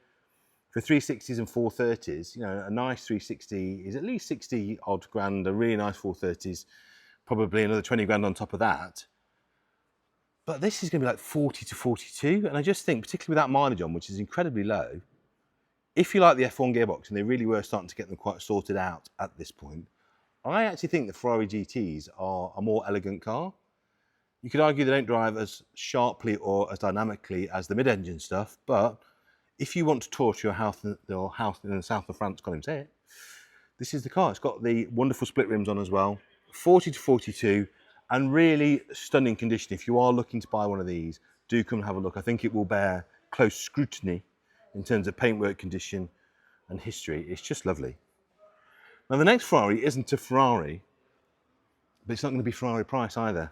for 360s and 430s, you know, a nice 360 is at least 60 odd grand, a really nice 430s, probably another 20 grand on top of that. But this is going to be like 40 to 42. And I just think, particularly with that mileage on, which is incredibly low, if you like the F1 gearbox, and they really were starting to get them quite sorted out at this point, I actually think the Ferrari GTs are a more elegant car. You could argue they don't drive as sharply or as dynamically as the mid-engine stuff, but if you want to torch your house in the south of France, can't even say it, this is the car. It's got the wonderful split rims on as well, 40 to 42, and really stunning condition. If you are looking to buy one of these, do come and have a look. I think it will bear close scrutiny in terms of paintwork condition and history. It's just lovely. Now the next Ferrari isn't a Ferrari, but it's not going to be Ferrari price either.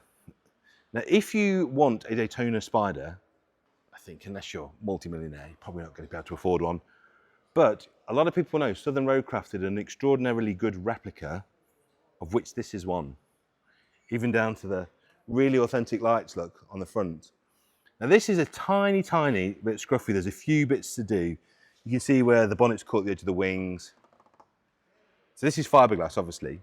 Now if you want a Daytona Spider, I think unless you're multi-millionaire, you're probably not going to be able to afford one. But a lot of people know Southern Roadcraft did an extraordinarily good replica, of which this is one. Even down to the really authentic lights, look, on the front. Now this is a tiny, tiny bit scruffy. There's a few bits to do. You can see where the bonnet's caught the edge of the wings. So this is fiberglass, obviously.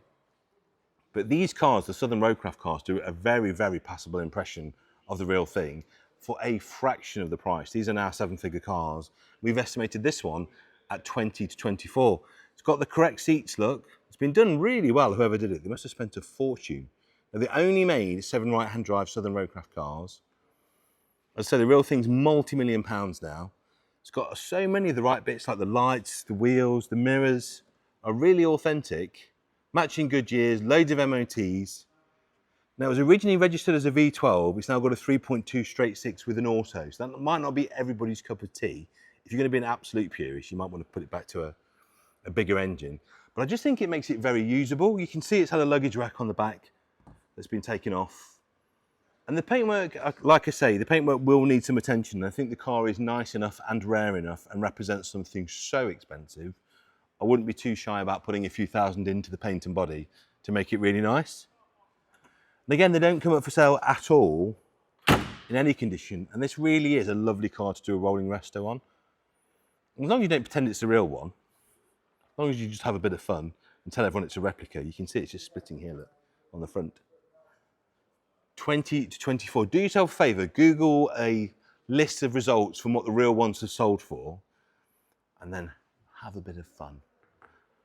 But these cars, the Southern Roadcraft cars, do a very, very passable impression of the real thing for a fraction of the price. These are now 7-figure cars. We've estimated this one at 20 to 24. It's got the correct seats, look. It's been done really well, whoever did it. They must have spent a fortune. Now, they only made 7 right-hand drive Southern Roadcraft cars. As I said, the real thing's multi-million pounds now. It's got so many of the right bits, like the lights, the wheels, the mirrors, are really authentic. Matching Goodyears, loads of MOTs. Now, it was originally registered as a V12. It's now got a 3.2 straight 6 with an auto. So that might not be everybody's cup of tea. If you're going to be an absolute purist, you might want to put it back to a bigger engine. But I just think it makes it very usable. You can see it's had a luggage rack on the back that's been taken off. And the paintwork, like I say, the paintwork will need some attention. I think the car is nice enough and rare enough and represents something so expensive. I wouldn't be too shy about putting a few thousand into the paint and body to make it really nice. And again, they don't come up for sale at all in any condition. And this really is a lovely car to do a rolling resto on. As long as you don't pretend it's the real one, as long as you just have a bit of fun and tell everyone it's a replica, you can see it's just splitting here, look, on the front. 20 to 24. Do yourself a favour, Google a list of results from what the real ones have sold for, and then have a bit of fun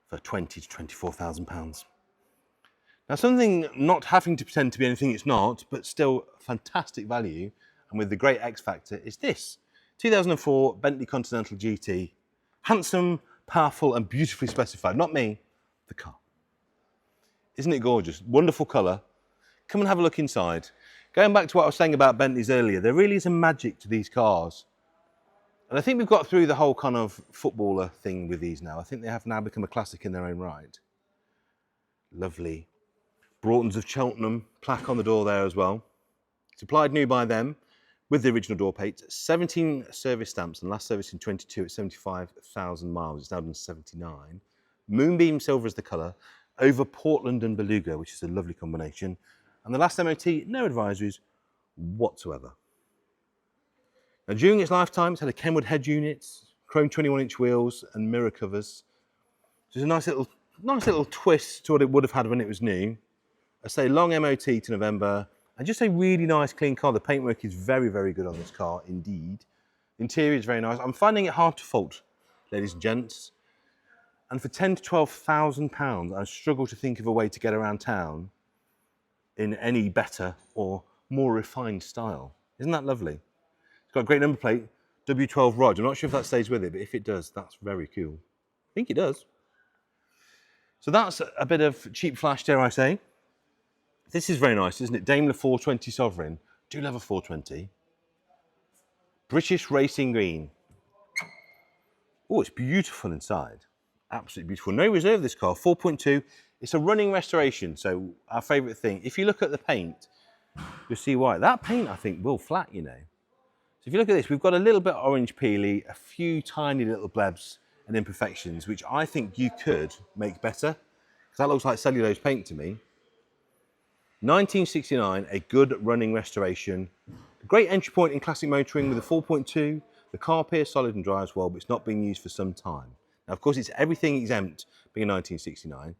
for 20 to 24,000 pounds. Now, something not having to pretend to be anything it's not, but still fantastic value, and with the great X factor, is this 2004 Bentley Continental GT. Handsome, powerful, and beautifully specified. Not me, the car. Isn't it gorgeous? Wonderful colour. Come and have a look inside. Going back to what I was saying about Bentleys earlier, there really is a magic to these cars. And I think we've got through the whole kind of footballer thing with these now. I think they have now become a classic in their own right. Lovely. Broughton's of Cheltenham plaque on the door there as well. Supplied new by them with the original door plates. 17 service stamps and last service in 22 at 75,000 miles. It's now done 79. Moonbeam silver is the colour. Over Portland and Beluga, which is a lovely combination. And the last MOT, no advisories whatsoever. Now, during its lifetime, it's had a Kenwood head units, chrome 21-inch wheels, and mirror covers. So it's a nice little twist to what it would have had when it was new. I say long MOT to November, and just a really nice, clean car. The paintwork is very, very good on this car, indeed. The interior is very nice. I'm finding it hard to fault, ladies and gents. And for 10 to 12,000 pounds, I struggle to think of a way to get around town in any better or more refined style. Isn't that lovely? It's got a great number plate, W12 Rog. I'm not sure if that stays with it, but if it does, that's very cool. I think it does. So that's a bit of cheap flash, dare I say. This is very nice, isn't it? Daimler 420 Sovereign. Do love a 420. British Racing Green. Oh, it's beautiful inside. Absolutely beautiful. No reserve, this car, 4.2. It's a running restoration, so our favourite thing. If you look at the paint, you'll see why. That paint, I think, will flat, you know. So if you look at this, we've got a little bit of orange peely, a few tiny little blebs and imperfections, which I think you could make better, because that looks like cellulose paint to me. 1969, a good running restoration. A great entry point in classic motoring with a 4.2. The car appears solid and drives well, but it's not being used for some time. Now, of course, it's everything exempt being a 1969.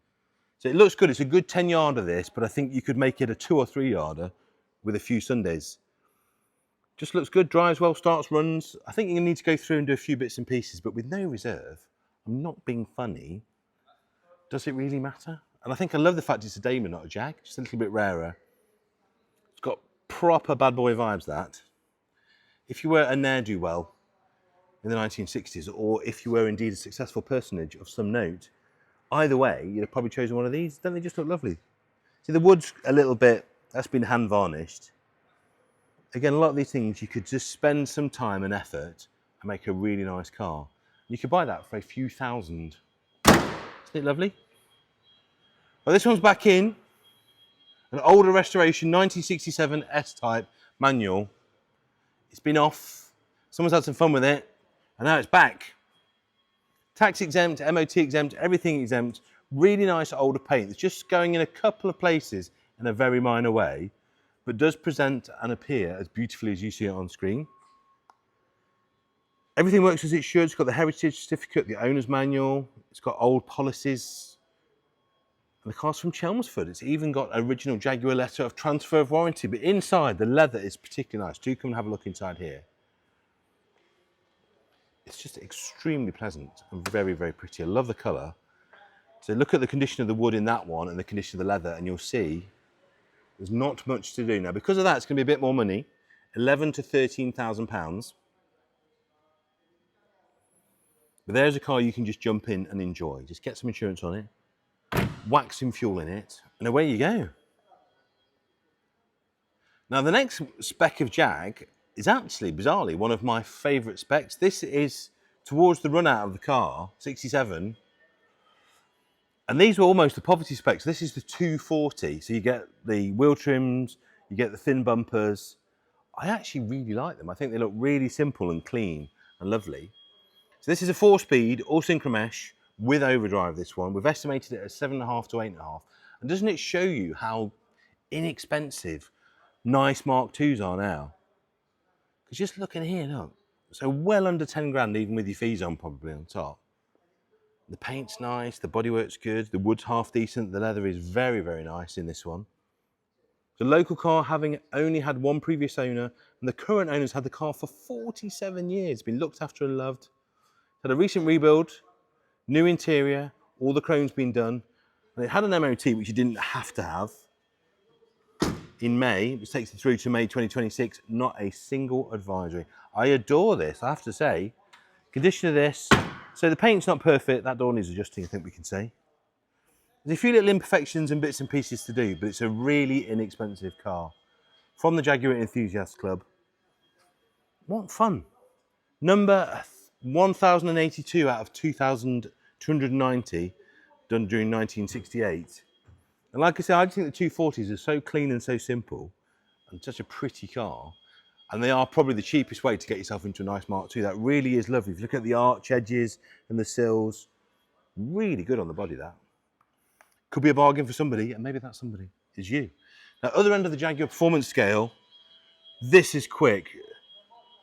So it looks good. It's a good 10-yarder this, but I think you could make it a 2 or 3-yarder with a few Sundays. Just looks good, drives well, starts, runs. I think you need to go through and do a few bits and pieces, but with no reserve, I'm not being funny. Does it really matter? And I think I love the fact it's a Daimler, not a Jag, just a little bit rarer. It's got proper bad boy vibes, that. If you were a ne'er-do-well in the 1960s, or if you were indeed a successful personage of some note, either way, you'd have probably chosen one of these. Don't they just look lovely? See, the wood's a little bit, that's been hand varnished. Again, a lot of these things, you could just spend some time and effort and make a really nice car. You could buy that for a few thousand. Isn't it lovely? Well, this one's back in. An older restoration, 1967 S-Type manual. It's been off. Someone's had some fun with it. And now it's back. Tax exempt, MOT exempt, everything exempt. Really nice older paint. It's just going in a couple of places in a very minor way, but does present and appear as beautifully as you see it on screen. Everything works as it should. It's got the heritage certificate, the owner's manual. It's got old policies. And the car's from Chelmsford. It's even got original Jaguar letter of transfer of warranty. But inside, the leather is particularly nice. Do come and have a look inside here. It's just extremely pleasant and very, very pretty. I love the colour. So look at the condition of the wood in that one and the condition of the leather, and you'll see there's not much to do. Now, because of that, it's going to be a bit more money, £11,000 to £13,000. But there's a car you can just jump in and enjoy. Just get some insurance on it, whack some fuel in it, and away you go. Now, the next spec of Jag is actually, bizarrely, one of my favourite specs. This is towards the run out of the car, 67. And these were almost the poverty specs. This is the 240. So you get the wheel trims, you get the thin bumpers. I actually really like them. I think they look really simple and clean and lovely. So this is a 4-speed, all synchromesh with overdrive, this one. We've estimated it at 7.5 to 8.5. And doesn't it show you how inexpensive nice Mark IIs are now? Because just looking here, look. So well under 10 grand, even with your fees on probably on top. The paint's nice, the bodywork's good, the wood's half decent, the leather is very, very nice in this one. The local car having only had one previous owner, and the current owner's had the car for 47 years, been looked after and loved. Had a recent rebuild, new interior, all the chrome's been done, and it had an MOT which you didn't have to have in May, which takes it through to May 2026, not a single advisory. I adore this, I have to say. Condition of this, so the paint's not perfect, that door needs adjusting, I think we can say. There's a few little imperfections and bits and pieces to do, but it's a really inexpensive car. From the Jaguar Enthusiast Club. What fun. Number 1082 out of 2,290, done during 1968. And like I said, I just think the 240s are so clean and so simple, and such a pretty car. And they are probably the cheapest way to get yourself into a nice Mark II. That really is lovely. If you look at the arch edges and the sills, really good on the body, that. Could be a bargain for somebody, and maybe that somebody is you. Now, other end of the Jaguar performance scale, this is quick.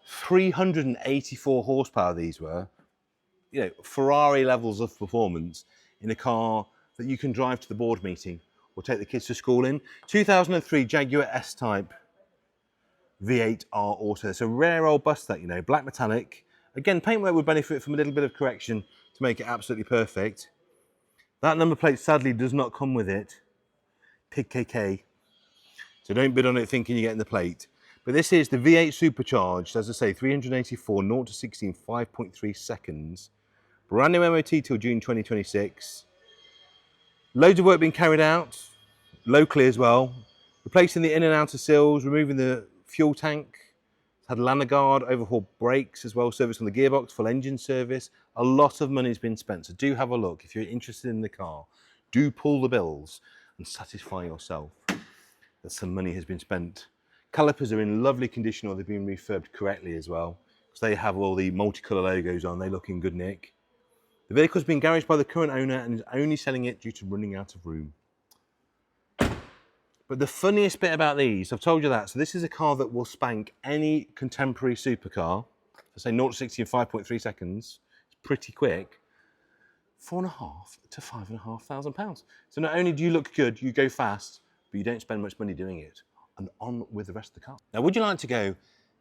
384 horsepower these were. You know, Ferrari levels of performance in a car that you can drive to the board meeting or take the kids to school in. 2003 Jaguar S-Type V8R Auto. It's a rare old bus that, you know, black metallic. Again, paintwork would benefit from a little bit of correction to make it absolutely perfect. That number plate sadly does not come with it. Pig KK. So don't bid on it thinking you're getting the plate. But this is the V8 supercharged, as I say, 384, 0 to 16, 5.3 seconds. Brand new MOT till June 2026. Loads of work being carried out, locally as well. Replacing the in and outer sills, removing the fuel tank. It's had lanyard guard, overhauled brakes as well, service on the gearbox, full engine service. A lot of money's been spent, so do have a look. If you're interested in the car, do pull the bills and satisfy yourself that some money has been spent. Calipers are in lovely condition, or they've been refurbed correctly as well, because they have all the multicolour logos on. They look in good nick. The vehicle's been garaged by the current owner and is only selling it due to running out of room. But the funniest bit about these, I've told you that, so this is a car that will spank any contemporary supercar. I say 0 to 60 in 5.3 seconds. It's pretty quick. £4,500 to £5,500. So not only do you look good, you go fast, but you don't spend much money doing it. And on with the rest of the car. Now, would you like to go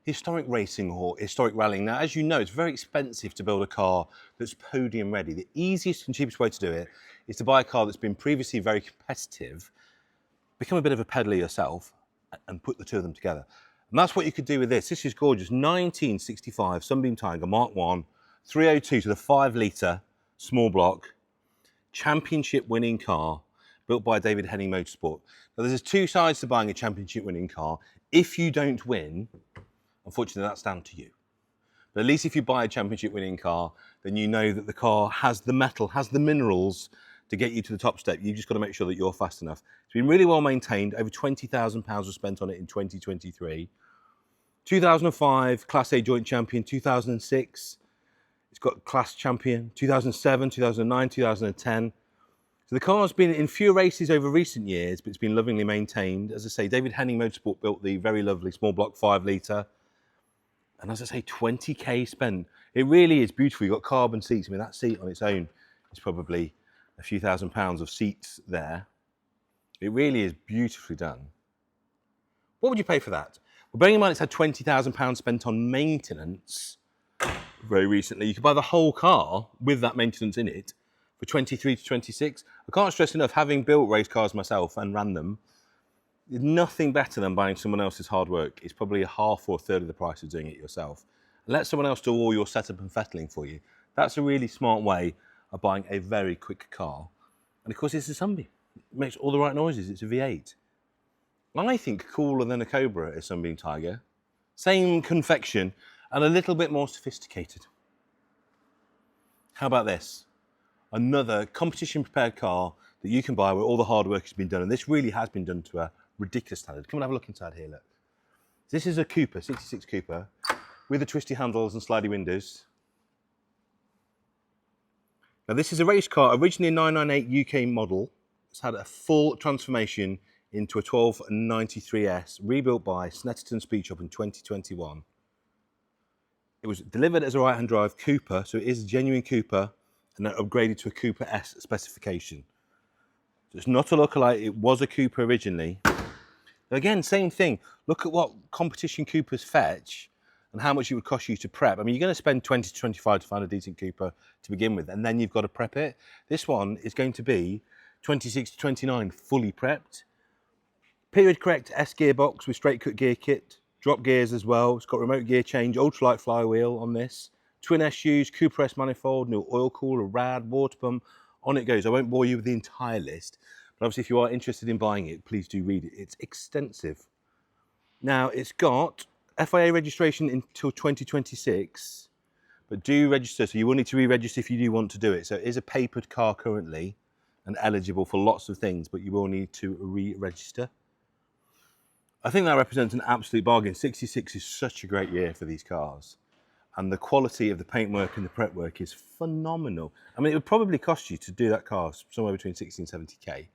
historic racing or historic rallying? Now, as you know, it's very expensive to build a car that's podium ready. The easiest and cheapest way to do it is to buy a car that's been previously very competitive, become a bit of a peddler yourself, and put the two of them together. And that's what you could do with this. This is gorgeous. 1965 Sunbeam Tiger Mark 1, 302 to the 5-litre small block, championship winning car, built by David Henning Motorsport. Now, there's two sides to buying a championship winning car. If you don't win, unfortunately, that's down to you. But at least if you buy a championship winning car, then you know that the car has the metal, has the minerals to get you to the top step. You've just got to make sure that you're fast enough. It's been really well maintained. Over £20,000 was spent on it in 2023. 2005, Class A joint champion. 2006, It's got class champion, 2007, 2009, 2010. So the car's been in few races over recent years, but it's been lovingly maintained. As I say, David Henning Motorsport built the very lovely small block 5 litre. And as I say, 20k spent. It really is beautiful. You've got carbon seats. I mean, that seat on its own is probably a few £1,000s of seats there. It really is beautifully done. What would you pay for that? Well, bearing in mind it's had £20,000 spent on maintenance very recently, you could buy the whole car with that maintenance in it for 23 to 26. I can't stress enough, having built race cars myself and ran them, there's nothing better than buying someone else's hard work. It's probably a half or a third of the price of doing it yourself. And let someone else do all your setup and fettling for you. That's a really smart way of buying a very quick car. And of course, it's a Sunbeam. It makes all the right noises. It's a V8. I think cooler than a Cobra is Sunbeam Tiger. Same confection and a little bit more sophisticated. How about this? Another competition prepared car that you can buy where all the hard work has been done. And this really has been done to a ridiculous standard. Come and have a look inside here, look. This is a Cooper, 66 Cooper, with the twisty handles and slidey windows. Now this is a race car, originally a 998 UK model. It's had a full transformation into a 1293S, rebuilt by Snetterton Speed Shop in 2021. It was delivered as a right-hand drive Cooper, so it is a genuine Cooper, and then upgraded to a Cooper S specification. So it's not a lookalike, it was a Cooper originally. Again, same thing. Look at what competition Coopers fetch and how much it would cost you to prep. I mean, you're going to spend 20 to 25 to find a decent Cooper to begin with, and then you've got to prep it. This one is going to be 26 to 29 fully prepped. Period correct S gearbox with straight cut gear kit, drop gears as well. It's got remote gear change, ultralight flywheel on this. Twin SUs, Cooper S manifold, new oil cooler, rad, water pump. On it goes. I won't bore you with the entire list, but obviously if you are interested in buying it, please do read it. It's extensive. Now, it's got FIA registration until 2026, but do register, so you will need to re-register if you do want to do it. So it is a papered car currently and eligible for lots of things, but you will need to re-register. I think that represents an absolute bargain. 66 is such a great year for these cars. And the quality of the paintwork and the prep work is phenomenal. I mean, it would probably cost you to do that car somewhere between 60 and 70k.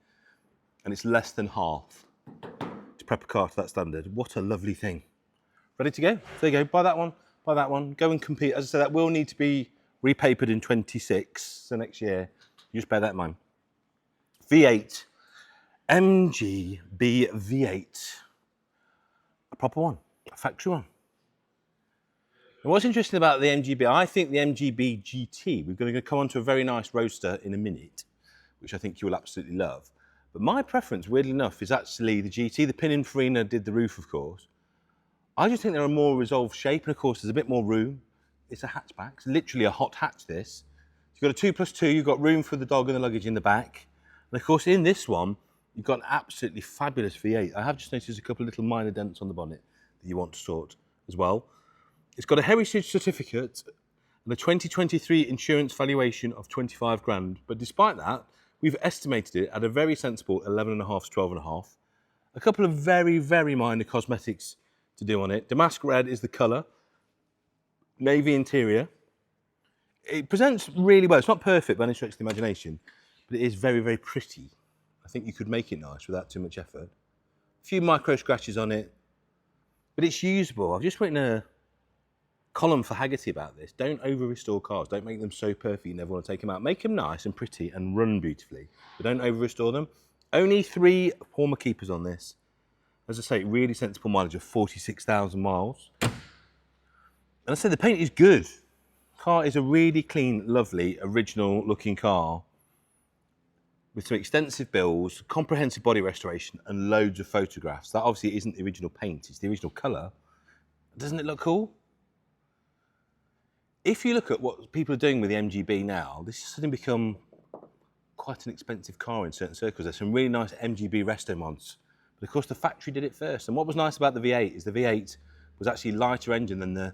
And it's less than half to prep a car to that standard. What a lovely thing. Ready to go? There you go, buy that one, go and compete. As I said, that will need to be repapered in 26, so next year. You just bear that in mind. V8, MGB V8. A proper one, a factory one. And what's interesting about the MGB, I think the MGB GT, we're going to come on to a very nice roadster in a minute, which I think you will absolutely love. But my preference, weirdly enough, is actually the GT. The Pininfarina did the roof, of course. I just think they're a more resolved shape, and of course there's a bit more room. It's a hatchback, it's literally a hot hatch this. You've got a 2+2, you've got room for the dog and the luggage in the back. And of course in this one, you've got an absolutely fabulous V8. I have just noticed a couple of little minor dents on the bonnet that you want to sort as well. It's got a heritage certificate and a 2023 insurance valuation of 25 grand. But despite that, we've estimated it at a very sensible 11.5 to 12.5. A couple of very, very minor cosmetics to do on it. Damask red is the colour. Navy interior. It presents really well. It's not perfect by any stretch of the imagination, but it is very, very pretty. I think you could make it nice without too much effort. A few micro scratches on it, but it's usable. I've just written a column for Haggerty about this. Don't over-restore cars. Don't make them so perfect you never want to take them out. Make them nice and pretty and run beautifully, but don't over-restore them. Only 3 former keepers on this. As I say, really sensible mileage of 46,000 miles. And I say the paint is good. The car is a really clean, lovely, original looking car with some extensive bills, comprehensive body restoration and loads of photographs. That obviously isn't the original paint, it's the original colour. Doesn't it look cool? If you look at what people are doing with the MGB now, this has suddenly become quite an expensive car in certain circles. There's some really nice MGB resto mods. But of course the factory did it first. And what was nice about the V8 is the V8 was actually a lighter engine than the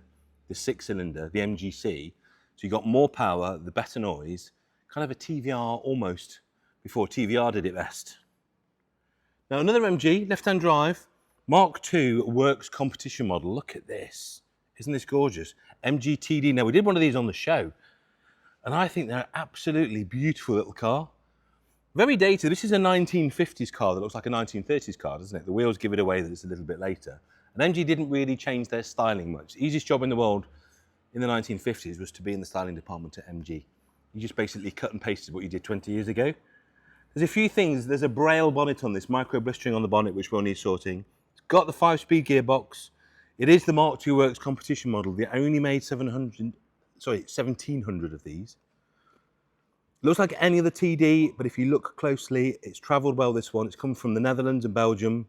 6-cylinder, the MGC. So you got more power, the better noise, kind of a TVR almost before TVR did it best. Now another MG, left-hand drive, Mark II Works competition model. Look at this. Isn't this gorgeous? MGTD. Now we did one of these on the show And I think they're absolutely beautiful little car. Very dated. This is a 1950s car that looks like a 1930s car, doesn't it? The wheels give it away that it's a little bit later. And MG didn't really change their styling much. The easiest job in the world in the 1950s was to be in the styling department at MG. You just basically cut and pasted what you did 20 years ago. There's a few things. There's a braille bonnet on this, micro blistering on the bonnet, which will need sorting. It's got the 5-speed gearbox. It is the Mark II Works competition model. They only made 1,700 of these. Looks like any other TD, but if you look closely, it's travelled well, this one. It's come from the Netherlands and Belgium,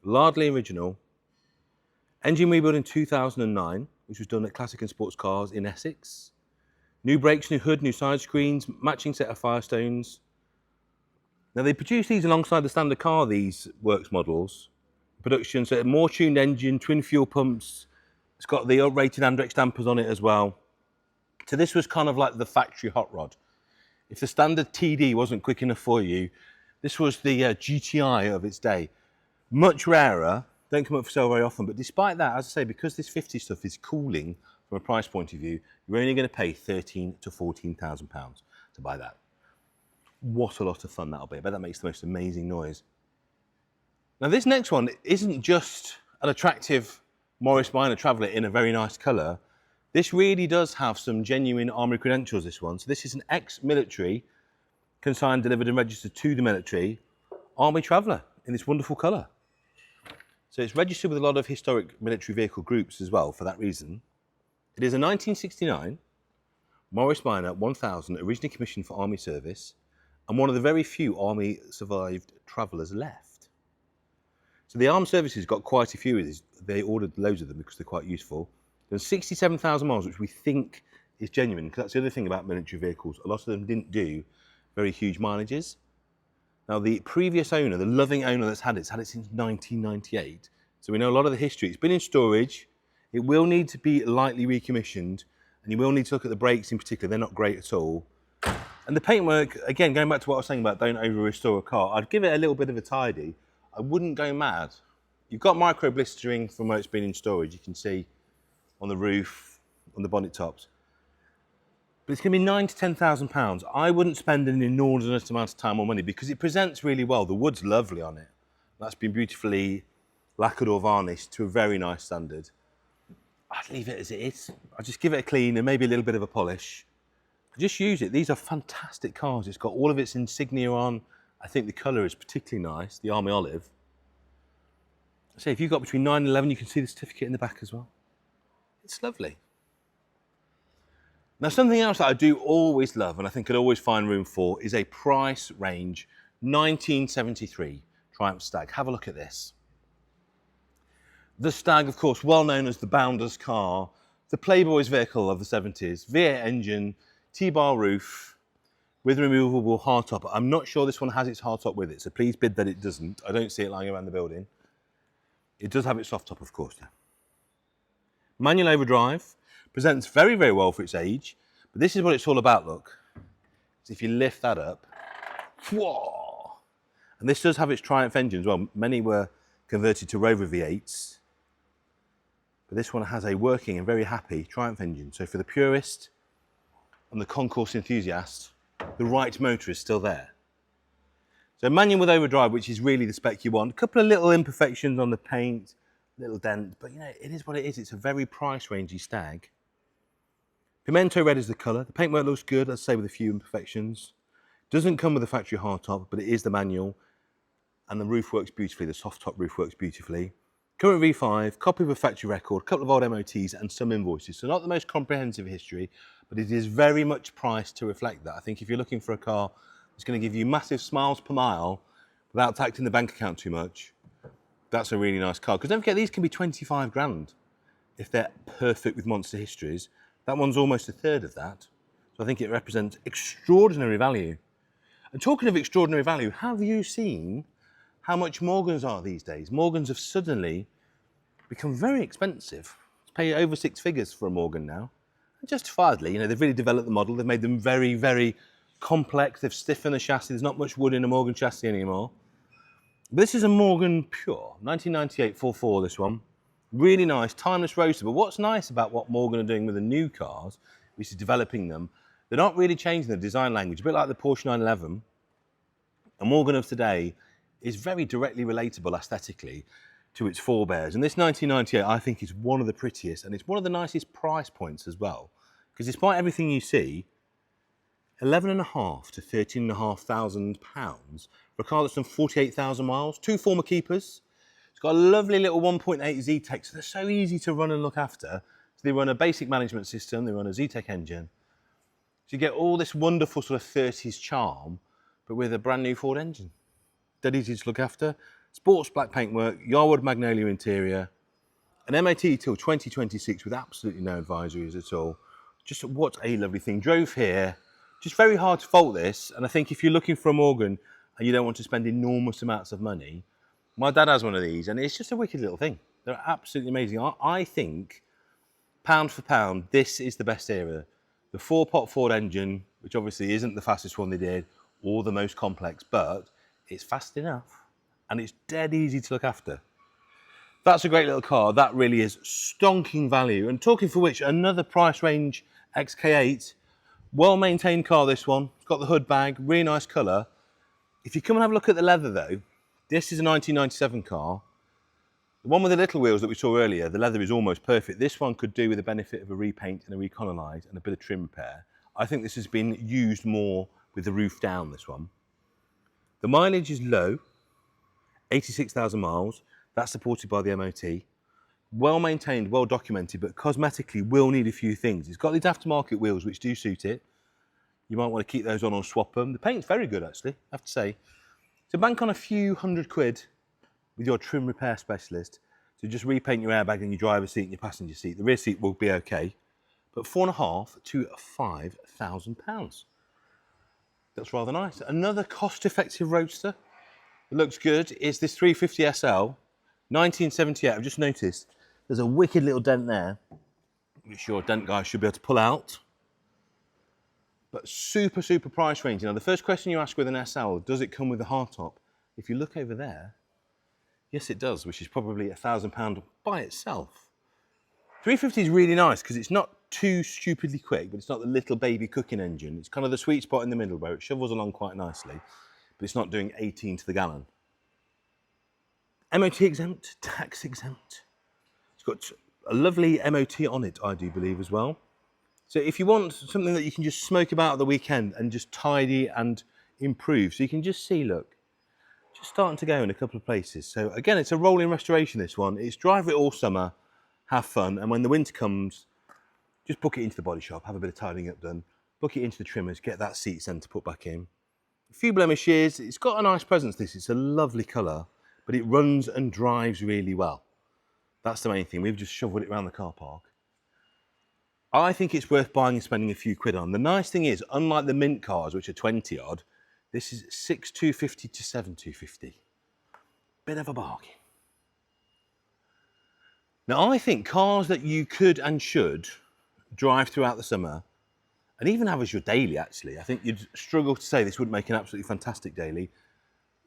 largely original. Engine rebuild in 2009, which was done at Classic and Sports Cars in Essex. New brakes, new hood, new side screens, matching set of Firestones. Now they produce these alongside the standard car, these Works models. Production, so a more tuned engine, twin fuel pumps. It's got the uprated Andrex dampers on it as well. So this was kind of like the factory hot rod. If the standard TD wasn't quick enough for you, this was the GTI of its day. Much rarer, don't come up for sale very often, but despite that, as I say, because this 50 stuff is cooling from a price point of view, you're only going to pay £13,000 to £14,000 to buy that. What a lot of fun that'll be. I bet that makes the most amazing noise. Now this next one isn't just an attractive Morris Minor Traveller in a very nice colour. This really does have some genuine army credentials, this one. So this is an ex-military, consigned, delivered and registered to the military, Army Traveller in this wonderful colour. So it's registered with a lot of historic military vehicle groups as well for that reason. It is a 1969 Morris Minor 1000, originally commissioned for Army service, and one of the very few Army survived Travellers left. So the armed services got quite a few of these. They ordered loads of them because they're quite useful. There's 67,000 miles, which we think is genuine, because that's the other thing about military vehicles. A lot of them didn't do very huge mileages. Now, the previous owner, the loving owner that's had it since 1998. So we know a lot of the history. It's been in storage. It will need to be lightly recommissioned, and you will need to look at the brakes in particular. They're not great at all. And the paintwork, again, going back to what I was saying about don't over-restore a car, I'd give it a little bit of a tidy. I wouldn't go mad. You've got micro blistering from where it's been in storage. You can see on the roof, on the bonnet tops. But it's going to be £9,000 to £10,000. I wouldn't spend an inordinate amount of time or money because it presents really well. The wood's lovely on it. That's been beautifully lacquered or varnished to a very nice standard. I'd leave it as it is. I'd just give it a clean and maybe a little bit of a polish. Just use it. These are fantastic cars. It's got all of its insignia on. I think the colour is particularly nice, the Army Olive. So if you've got between 9 and 11, you can see the certificate in the back as well. It's lovely. Now, something else that I do always love, and I think I'd always find room for, is a price range 1973 Triumph Stag. Have a look at this. The Stag, of course, well known as the Bounder's car, the Playboy's vehicle of the 70s, V8 engine, T-bar roof, with removable hardtop. I'm not sure this one has its hardtop with it, so please bid that it doesn't. I don't see it lying around the building. It does have its soft top, of course, though. Manual overdrive, presents very, very well for its age, but this is what it's all about, look. So if you lift that up, whoa! And this does have its Triumph engine as well. Many were converted to Rover V8s, but this one has a working and very happy Triumph engine. So for the purist and the concourse enthusiast, the right motor is still there. So manual with overdrive, which is really the spec you want. A couple of little imperfections on the paint, little dent, but you know, it is what it is. It's a very price rangey Stag. Pimento red is the colour. The paintwork looks good, I'd say, with a few imperfections. Doesn't come with a factory hardtop, but it is the manual. And the roof works beautifully. The soft top roof works beautifully. Current V5, copy of a factory record, a couple of old MOTs and some invoices. So not the most comprehensive history, but it is very much priced to reflect that. I think if you're looking for a car that's going to give you massive smiles per mile without taxing the bank account too much, that's a really nice car. Because don't forget, these can be 25 grand if they're perfect with monster histories. That one's almost a third of that. So I think it represents extraordinary value. And talking of extraordinary value, have you seen how much Morgans are these days? Morgans have suddenly become very expensive. You pay over 6 figures for a Morgan now. And justifiably, you know, they've really developed the model. They've made them very, very complex. They've stiffened the chassis. There's not much wood in a Morgan chassis anymore. But this is a Morgan Pure, 1998 4.4, this one. Really nice, timeless roadster. But what's nice about what Morgan are doing with the new cars, which is developing them, They're not really changing the design language, a bit like the Porsche 911. And Morgan of today is very directly relatable aesthetically to its forebears. And this 1998, I think, is one of the prettiest, and it's one of the nicest price points as well. Because despite everything you see, 11,500 to 13,500 pounds for a car that's done 48,000 miles, 2 former keepers. It's got a lovely little 1.8 Z-Tech, so they're so easy to run and look after. So they run a basic management system, they run a Z-Tech engine. So you get all this wonderful sort of 30s charm, but with a brand new Ford engine. Dead easy to look after. Sports black paintwork, Yarwood magnolia interior, an MOT till 2026 with absolutely no advisories at all. Just what a lovely thing. Drove here. Just very hard to fault this, and I think if you're looking for a Morgan and you don't want to spend enormous amounts of money, my dad has one of these, and it's just a wicked little thing. They're absolutely amazing. I think, pound for pound, this is the best era. The 4-pot Ford engine, which obviously isn't the fastest one they did, or the most complex, but it's fast enough, and it's dead easy to look after. That's a great little car. That really is stonking value. And talking for which, another price range XK8, well-maintained car, this one. It's got the hood bag, really nice colour. If you come and have a look at the leather, though, this is a 1997 car. The one with the little wheels that we saw earlier, the leather is almost perfect. This one could do with the benefit of a repaint and a recolonise and a bit of trim repair. I think this has been used more with the roof down, this one. The mileage is low, 86,000 miles. That's supported by the MOT. Well-maintained, well-documented, but cosmetically will need a few things. It's got these aftermarket wheels which do suit it. You might want to keep those on or swap them. The paint's very good, actually, I have to say. So bank on a few £100 with your trim repair specialist to just repaint your airbag and your driver's seat and your passenger seat. The rear seat will be okay, but £4,500 to £5,000. That's rather nice. Another cost-effective roadster that looks good is this 350 SL, 1978. I've just noticed there's a wicked little dent there, which your dent guy should be able to pull out. But super, super price range. Now, the first question you ask with an SL, does it come with a hardtop? If you look over there, yes, it does, which is probably £1,000 by itself. 350 is really nice because it's not too stupidly quick, but it's not the little baby cooking engine. It's kind of the sweet spot in the middle where it shovels along quite nicely, but it's not doing 18 to the gallon. MOT exempt, tax exempt. It's got a lovely MOT on it, I do believe, as well. So if you want something that you can just smoke about at the weekend and just tidy and improve, so you can just see, look, just starting to go in a couple of places. So again, it's a rolling restoration, this one. It's drive it all summer, have fun, and when the winter comes, just book it into the body shop, have a bit of tidying up done, book it into the trimmers, get that seat centre put back in. A few blemishes, it's got a nice presence, this. It's a lovely colour, but it runs and drives really well. That's the main thing. We've just shoveled it around the car park. I think it's worth buying and spending a few quid on. The nice thing is, unlike the mint cars, which are 20 odd, this is 6,250 to 7,250. Bit of a bargain. Now, I think cars that you could and should drive throughout the summer, and even have as your daily, actually, I think you'd struggle to say this would make an absolutely fantastic daily.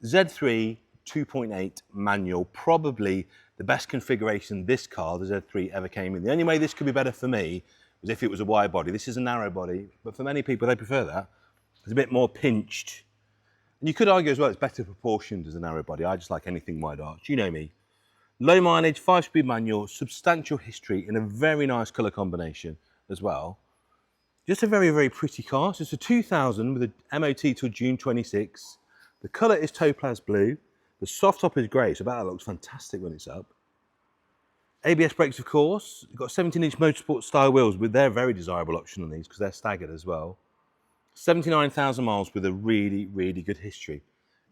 Z3 2.8 manual, probably the best configuration this car, the Z3, ever came in. The only way this could be better for me was if it was a wide body. This is a narrow body, but for many people, they prefer that. It's a bit more pinched. And you could argue as well, it's better proportioned as a narrow body. I just like anything wide arch. You know me. Low mileage, 5-speed manual, substantial history in a very nice colour combination as well. Just a very, very pretty car. So it's a 2000 with a MOT till June 26. The colour is topaz blue. The soft top is grey, so that looks fantastic when it's up. ABS brakes, of course. You've got 17-inch motorsport style wheels with their very desirable option on these because they're staggered as well. 79,000 miles with a really, really good history.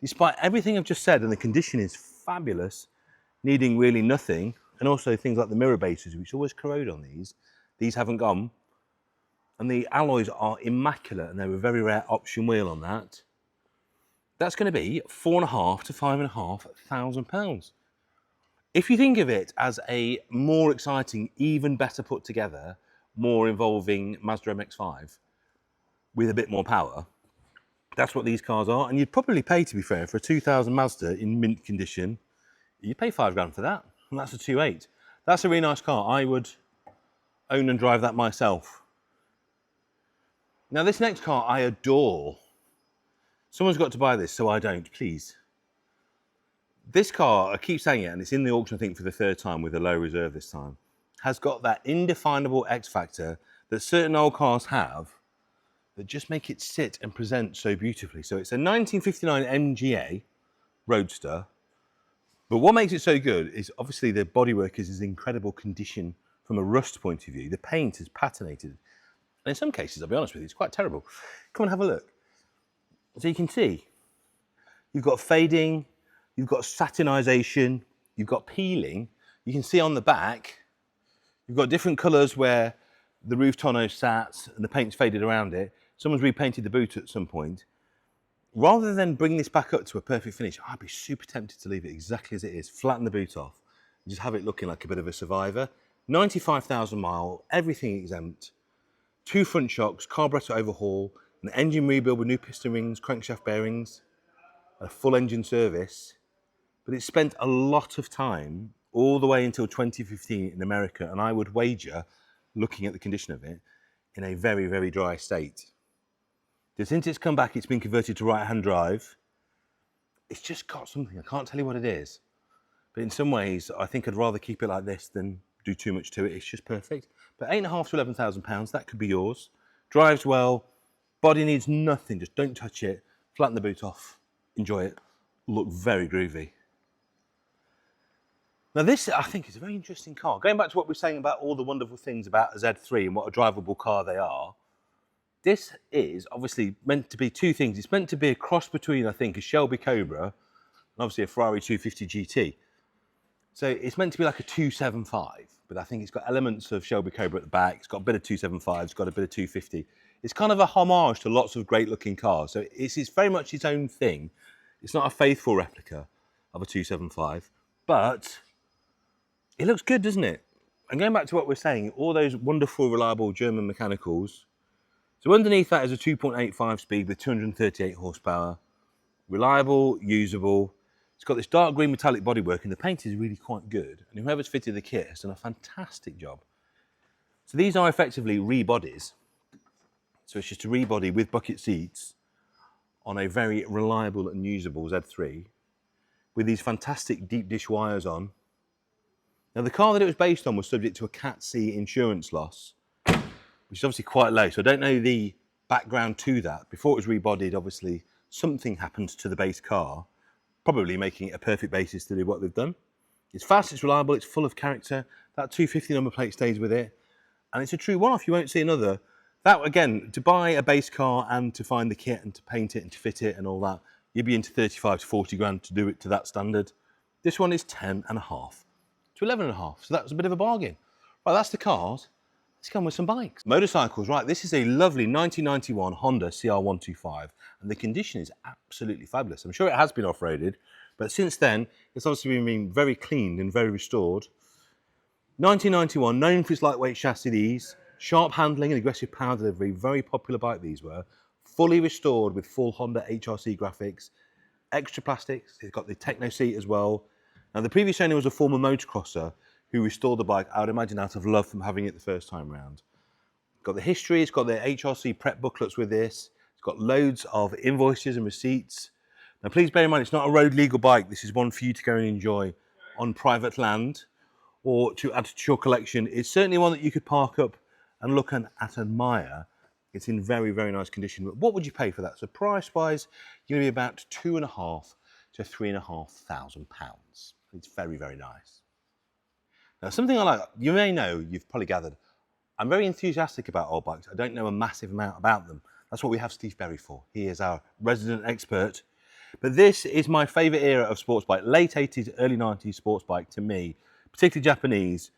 Despite everything I've just said, and the condition is fabulous, needing really nothing, and also things like the mirror bases, which always corrode on these haven't gone. And the alloys are immaculate, and they're a very rare option wheel on that. That's going to be £4,500 to £5,500. If you think of it as a more exciting, even better put together, more involving Mazda MX-5 with a bit more power, that's what these cars are. And you'd probably pay, to be fair, for a 2000 Mazda in mint condition, you'd pay £5,000 for that, and that's a 2.8. That's a really nice car. I would own and drive that myself. Now this next car I adore. Someone's got to buy this, so I don't, please. This car, I keep saying it, and it's in the auction I think for the third time with a low reserve this time, has got that indefinable X factor that certain old cars have that just make it sit and present so beautifully. So it's a 1959 MGA Roadster, but what makes it so good is obviously the bodywork is in incredible condition from a rust point of view. The paint is patinated, and in some cases, I'll be honest with you, it's quite terrible. Come and have a look. So you can see, you've got fading, you've got satinization, you've got peeling. You can see on the back, you've got different colours where the roof tonneau sat and the paint's faded around it. Someone's repainted the boot at some point. Rather than bring this back up to a perfect finish, I'd be super tempted to leave it exactly as it is, flatten the boot off, and just have it looking like a bit of a survivor. 95,000 mile, everything exempt, 2 front shocks, carburetor overhaul, an engine rebuild with new piston rings, crankshaft bearings, a full engine service. But it spent a lot of time, all the way until 2015 in America, and I would wager, looking at the condition of it, in a very, very dry state. So since it's come back, it's been converted to right-hand drive. It's just got something, I can't tell you what it is. But in some ways, I think I'd rather keep it like this than do too much to it. It's just perfect. But £8,500 to £11,000, that could be yours. Drives well, body needs nothing, just don't touch it, flatten the boot off, enjoy it, look very groovy. Now this, I think, is a very interesting car. Going back to what we were saying about all the wonderful things about a Z3 and what a drivable car they are, this is obviously meant to be two things. It's meant to be a cross between, I think, a Shelby Cobra and obviously a Ferrari 250 GT. So it's meant to be like a 275, but I think it's got elements of Shelby Cobra at the back. It's got a bit of 275, it's got a bit of 250. It's kind of a homage to lots of great looking cars. So it's very much its own thing. It's not a faithful replica of a 275, but it looks good, doesn't it? And going back to what we're saying, all those wonderful, reliable German mechanicals. So underneath that is a 2.85 speed with 238 horsepower. Reliable, usable. It's got this dark green metallic bodywork and the paint is really quite good. And whoever's fitted the kit has done a fantastic job. So these are effectively rebodies. So it's just a rebody with bucket seats on a very reliable and usable Z3 with these fantastic deep dish wires on. Now the car that it was based on was subject to a Cat C insurance loss, which is obviously quite low. So I don't know the background to that. Before it was rebodied, obviously something happened to the base car, probably making it a perfect basis to do what they've done. It's fast, it's reliable, it's full of character. That 250 number plate stays with it. And it's a true one-off, you won't see another. That, again, to buy a base car and to find the kit and to paint it and to fit it and all that, you'd be into 35 to 40 grand to do it to that standard. This one is 10.5 to 11.5, so that's a bit of a bargain. Right, that's the cars. Let's come with some bikes. Motorcycles, right, this is a lovely 1991 Honda CR125, and the condition is absolutely fabulous. I'm sure it has been off-roaded, but since then, it's obviously been very cleaned and very restored. 1991, known for its lightweight chassis ease, sharp handling and aggressive power delivery, very popular bike these were. Fully restored with full Honda HRC graphics, extra plastics, it's got the techno seat as well. Now the previous owner was a former motocrosser who restored the bike, I would imagine out of love from having it the first time round. It's got the history, it's got the HRC prep booklets with this, it's got loads of invoices and receipts. Now please bear in mind, it's not a road legal bike, this is one for you to go and enjoy on private land or to add to your collection. It's certainly one that you could park up and look and admire. It's in very, very nice condition. But what would you pay for that? So price-wise, you're going to be about £2,500 to £3,500. It's very, very nice. Now, something I like, you may know, you've probably gathered, I'm very enthusiastic about old bikes. I don't know a massive amount about them. That's what we have Steve Berry for. He is our resident expert. But this is my favourite era of sports bike. Late 80s, early 90s sports bike to me, particularly Japanese,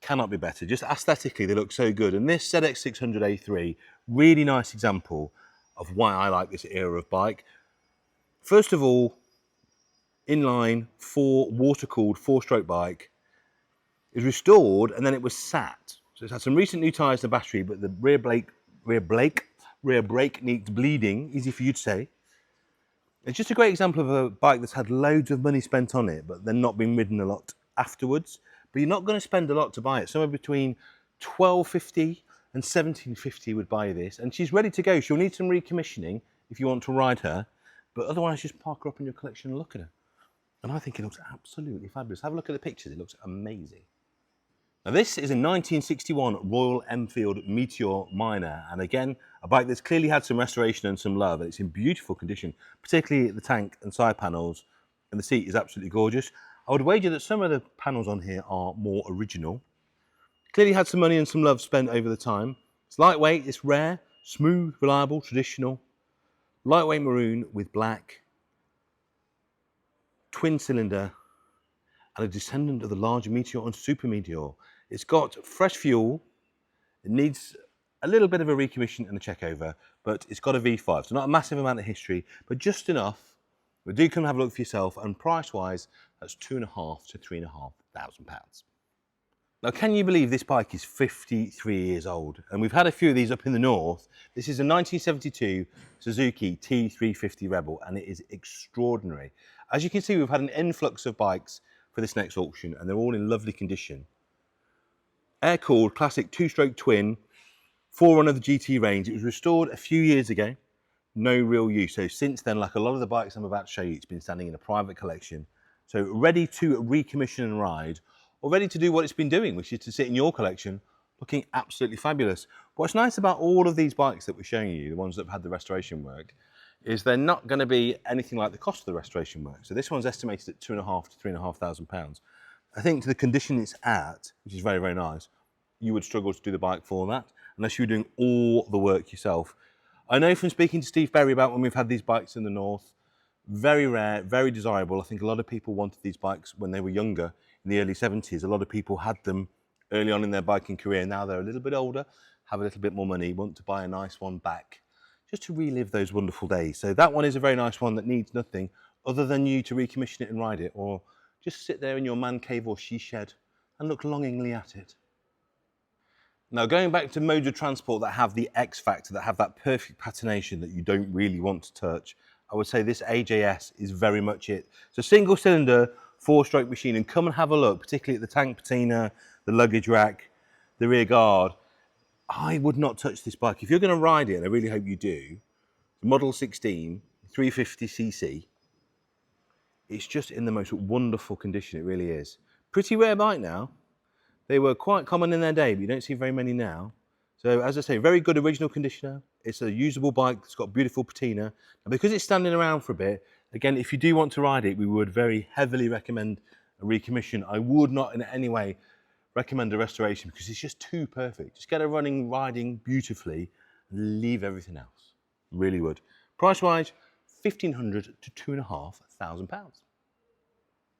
cannot be better. Just aesthetically, they look so good. And this ZX600A3, really nice example of why I like this era of bike. First of all, inline, water-cooled, four-stroke bike. It was restored and then it was sat. So it's had some recent new tyres and battery, but the rear brake needs bleeding, easy for you to say. It's just a great example of a bike that's had loads of money spent on it, but then not been ridden a lot afterwards. But you're not going to spend a lot to buy it. Somewhere between £1,250 and 1750 would buy this, and she's ready to go. She'll need some recommissioning if you want to ride her, but otherwise just park her up in your collection and look at her. And I think it looks absolutely fabulous. Have a look at the pictures, it looks amazing. Now this is a 1961 Royal Enfield Meteor Minor, and again, a bike that's clearly had some restoration and some love, and it's in beautiful condition, particularly the tank and side panels, and the seat is absolutely gorgeous. I would wager that some of the panels on here are more original. Clearly had some money and some love spent over the time. It's lightweight, it's rare, smooth, reliable, traditional. Lightweight maroon with black, twin cylinder, and a descendant of the larger Meteor and Super Meteor. It's got fresh fuel. It needs a little bit of a recommission and a check over, but it's got a V5, so not a massive amount of history, but just enough. But do come and have a look for yourself, and price-wise, that's £2,500 to £3,500. Now, can you believe this bike is 53 years old? And we've had a few of these up in the north. This is a 1972 Suzuki T350 Rebel, and it is extraordinary. As you can see, we've had an influx of bikes for this next auction, and they're all in lovely condition. Air-cooled, classic two-stroke twin, forerunner of the GT range. It was restored a few years ago, no real use. So since then, like a lot of the bikes I'm about to show you, it's been standing in a private collection. So ready to recommission and ride, or ready to do what it's been doing, which is to sit in your collection, looking absolutely fabulous. What's nice about all of these bikes that we're showing you, the ones that have had the restoration work, is they're not going to be anything like the cost of the restoration work. So this one's estimated at £2,500 to £3,500. I think to the condition it's at, which is very, very nice, you would struggle to do the bike for that, unless you were doing all the work yourself. I know from speaking to Steve Berry about when we've had these bikes in the north, very rare, very desirable. I think a lot of people wanted these bikes when they were younger, in the early 70s. A lot of people had them early on in their biking career. Now they're a little bit older, have a little bit more money, want to buy a nice one back, just to relive those wonderful days. So that one is a very nice one that needs nothing other than you to recommission it and ride it, or just sit there in your man cave or she shed and look longingly at it. Now, going back to modes of transport that have the X factor, that have that perfect patination that you don't really want to touch, I would say this AJS is very much it. It's a single cylinder, 4-stroke machine, and come and have a look, particularly at the tank patina, the luggage rack, the rear guard. I would not touch this bike. If you're going to ride it, and I really hope you do, Model 16, 350cc, it's just in the most wonderful condition, it really is. Pretty rare bike now. They were quite common in their day, but you don't see very many now. So as I say, very good original conditioner. It's a usable bike that's got beautiful patina. And because it's standing around for a bit, again, if you do want to ride it, we would very heavily recommend a recommission. I would not in any way recommend a restoration because it's just too perfect. Just get it running, riding beautifully, and leave everything else. Really would. Price-wise, £1,500 to £2,500.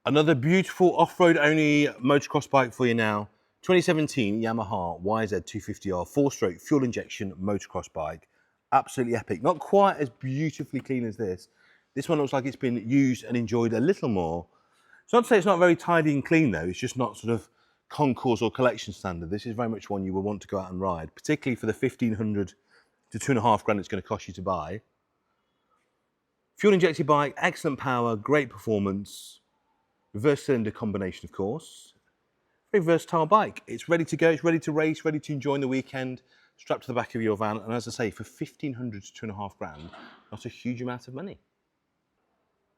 Another beautiful off-road only motocross bike for you now. 2017 Yamaha YZ250R 4-stroke fuel injection motocross bike. Absolutely epic. Not quite as beautifully clean as this. This one looks like it's been used and enjoyed a little more. It's not to say it's not very tidy and clean though. It's just not sort of concours or collection standard. This is very much one you will want to go out and ride, particularly for the £1,500 to £2,500 it's going to cost you to buy. Fuel injected bike, excellent power, great performance, reverse cylinder combination of course. Very versatile bike. It's ready to go, it's ready to race, ready to enjoy in the weekend, strapped to the back of your van, and as I say, for £1,500 to £2,500, not a huge amount of money.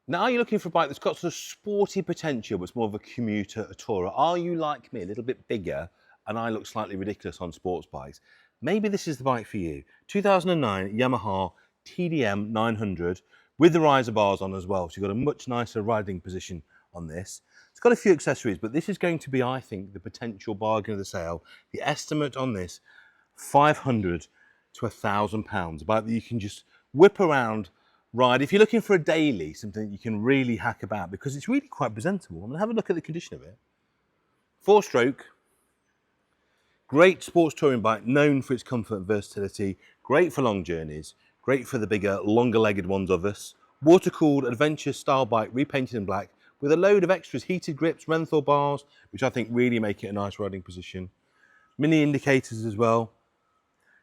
Now, are you looking for a bike that's got sort of sporty potential, but it's more of a commuter, a tourer? Are you like me, a little bit bigger, and I look slightly ridiculous on sports bikes? Maybe this is the bike for you. 2009 Yamaha TDM 900 with the riser bars on as well, so you've got a much nicer riding position on this. It's got a few accessories, but this is going to be, I think, the potential bargain of the sale. The estimate on this, £500 to £1,000. A bike that you can just whip around, ride. If you're looking for a daily, something you can really hack about, because it's really quite presentable. I'm going to have a look at the condition of it. 4-stroke, great sports touring bike, known for its comfort and versatility, great for long journeys, great for the bigger, longer-legged ones of us. Water-cooled adventure style bike, repainted in black, with a load of extras, heated grips, Renthal bars, which I think really make it a nice riding position. Mini indicators as well.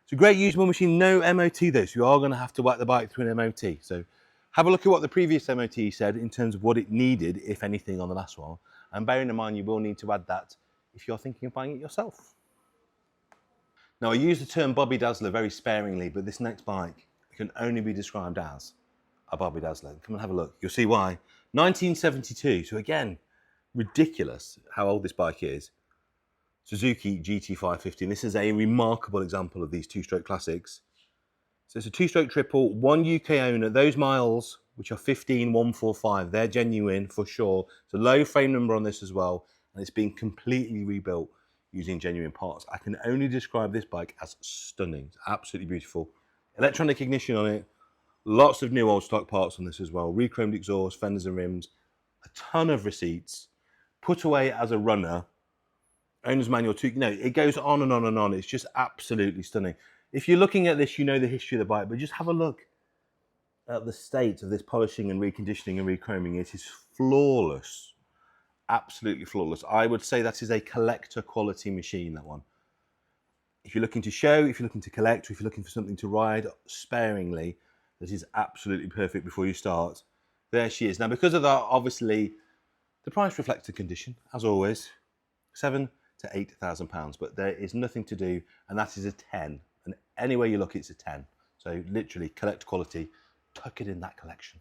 It's a great usable machine, no MOT though, so you are going to have to whack the bike through an MOT. So have a look at what the previous MOT said in terms of what it needed, if anything, on the last one. And bearing in mind, you will need to add that if you're thinking of buying it yourself. Now I use the term Bobby Dazzler very sparingly, but this next bike can only be described as a Bobby Dazzler. Come and have a look, you'll see why. 1972, so again, ridiculous how old this bike is. Suzuki GT550, and this is a remarkable example of these two-stroke classics. So it's a two-stroke triple, one UK owner. Those miles, which are 15145, they're genuine for sure. It's a low frame number on this as well, and it's been completely rebuilt using genuine parts. I can only describe this bike as stunning. It's absolutely beautiful. Electronic ignition on it, lots of new old stock parts on this as well. Re-chromed exhaust, fenders and rims, a ton of receipts, put away as a runner, owner's manual too. No, it goes on and on and on. It's just absolutely stunning. If you're looking at this, you know the history of the bike, but just have a look at the state of this polishing and reconditioning and re-chroming. It is flawless, absolutely flawless. I would say that is a collector quality machine, that one. If you're looking to show, if you're looking to collect, or if you're looking for something to ride sparingly, that is absolutely perfect before you start. There she is. Now, because of that, obviously, the price reflects the condition, as always, £7,000 to £8,000, but there is nothing to do, and that is a 10. And anywhere you look, it's a 10. So literally, collect quality, tuck it in that collection.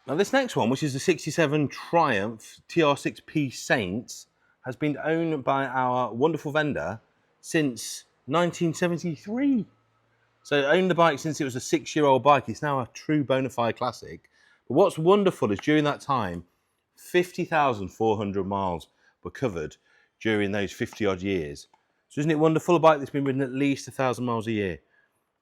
Now this next one, which is the 67 Triumph TR6P Saints, has been owned by our wonderful vendor since 1973. So owned the bike since it was a 6-year-old bike. It's now a true bona fide classic. But what's wonderful is during that time, 50,400 miles were covered during those 50 odd years. So isn't it wonderful? A bike that's been ridden at least 1,000 miles a year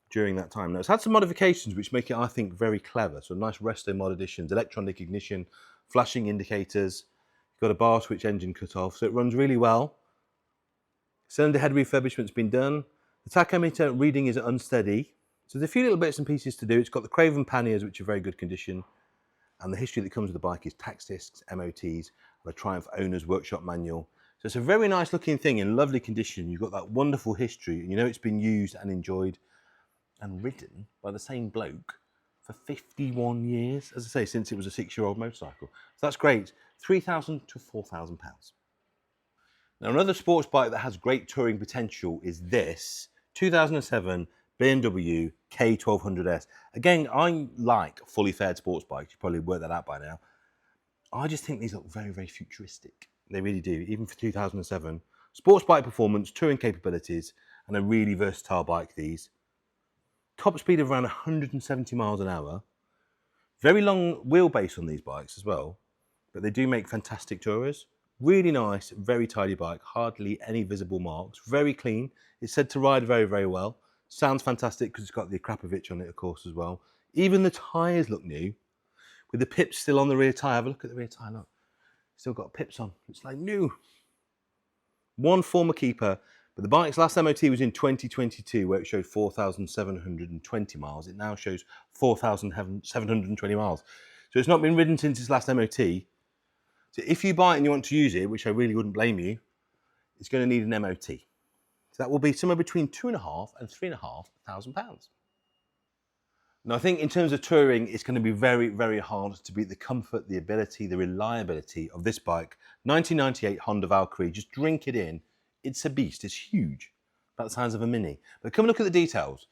during that time. Now it's had some modifications which make it, I think, very clever. So nice resto mod additions, electronic ignition, flashing indicators. You've got a bar switch engine cut off, so it runs really well. Cylinder head refurbishment's been done. The tachometer reading is unsteady. So there's a few little bits and pieces to do. It's got the Craven panniers, which are very good condition. And the history that comes with the bike is tax discs, MOTs, and the Triumph Owner's Workshop Manual. So it's a very nice looking thing in lovely condition. You've got that wonderful history, and you know it's been used and enjoyed and ridden by the same bloke for 51 years, as I say, since it was a 6-year-old motorcycle. So that's great. £3,000 to £4,000. Now another sports bike that has great touring potential is this 2007 BMW K1200S. Again, I like fully faired sports bikes. You probably worked that out by now. I just think these look very, very futuristic. They really do, even for 2007. Sports bike performance, touring capabilities, and a really versatile bike, these. Top speed of around 170 miles an hour. Very long wheelbase on these bikes as well, but they do make fantastic tourers. Really nice, very tidy bike, hardly any visible marks, very clean. It's said to ride very, very well. Sounds fantastic because it's got the Akrapovic on it, of course, as well. Even the tyres look new, with the pips still on the rear tyre. Have a look at the rear tyre, look. Still got pips on. It's like new. One former keeper, but the bike's last MOT was in 2022, where it showed 4,720 miles. It now shows 4,720 miles. So it's not been ridden since its last MOT. So if you buy it and you want to use it, which I really wouldn't blame you, it's going to need an MOT. So that will be somewhere between £2,500 and £3,500. Now I think in terms of touring, it's going to be very, very hard to beat the comfort, the ability, the reliability of this bike. 1998 Honda Valkyrie, just drink it in. It's a beast, it's huge. About the size of a Mini. But come and look at the details.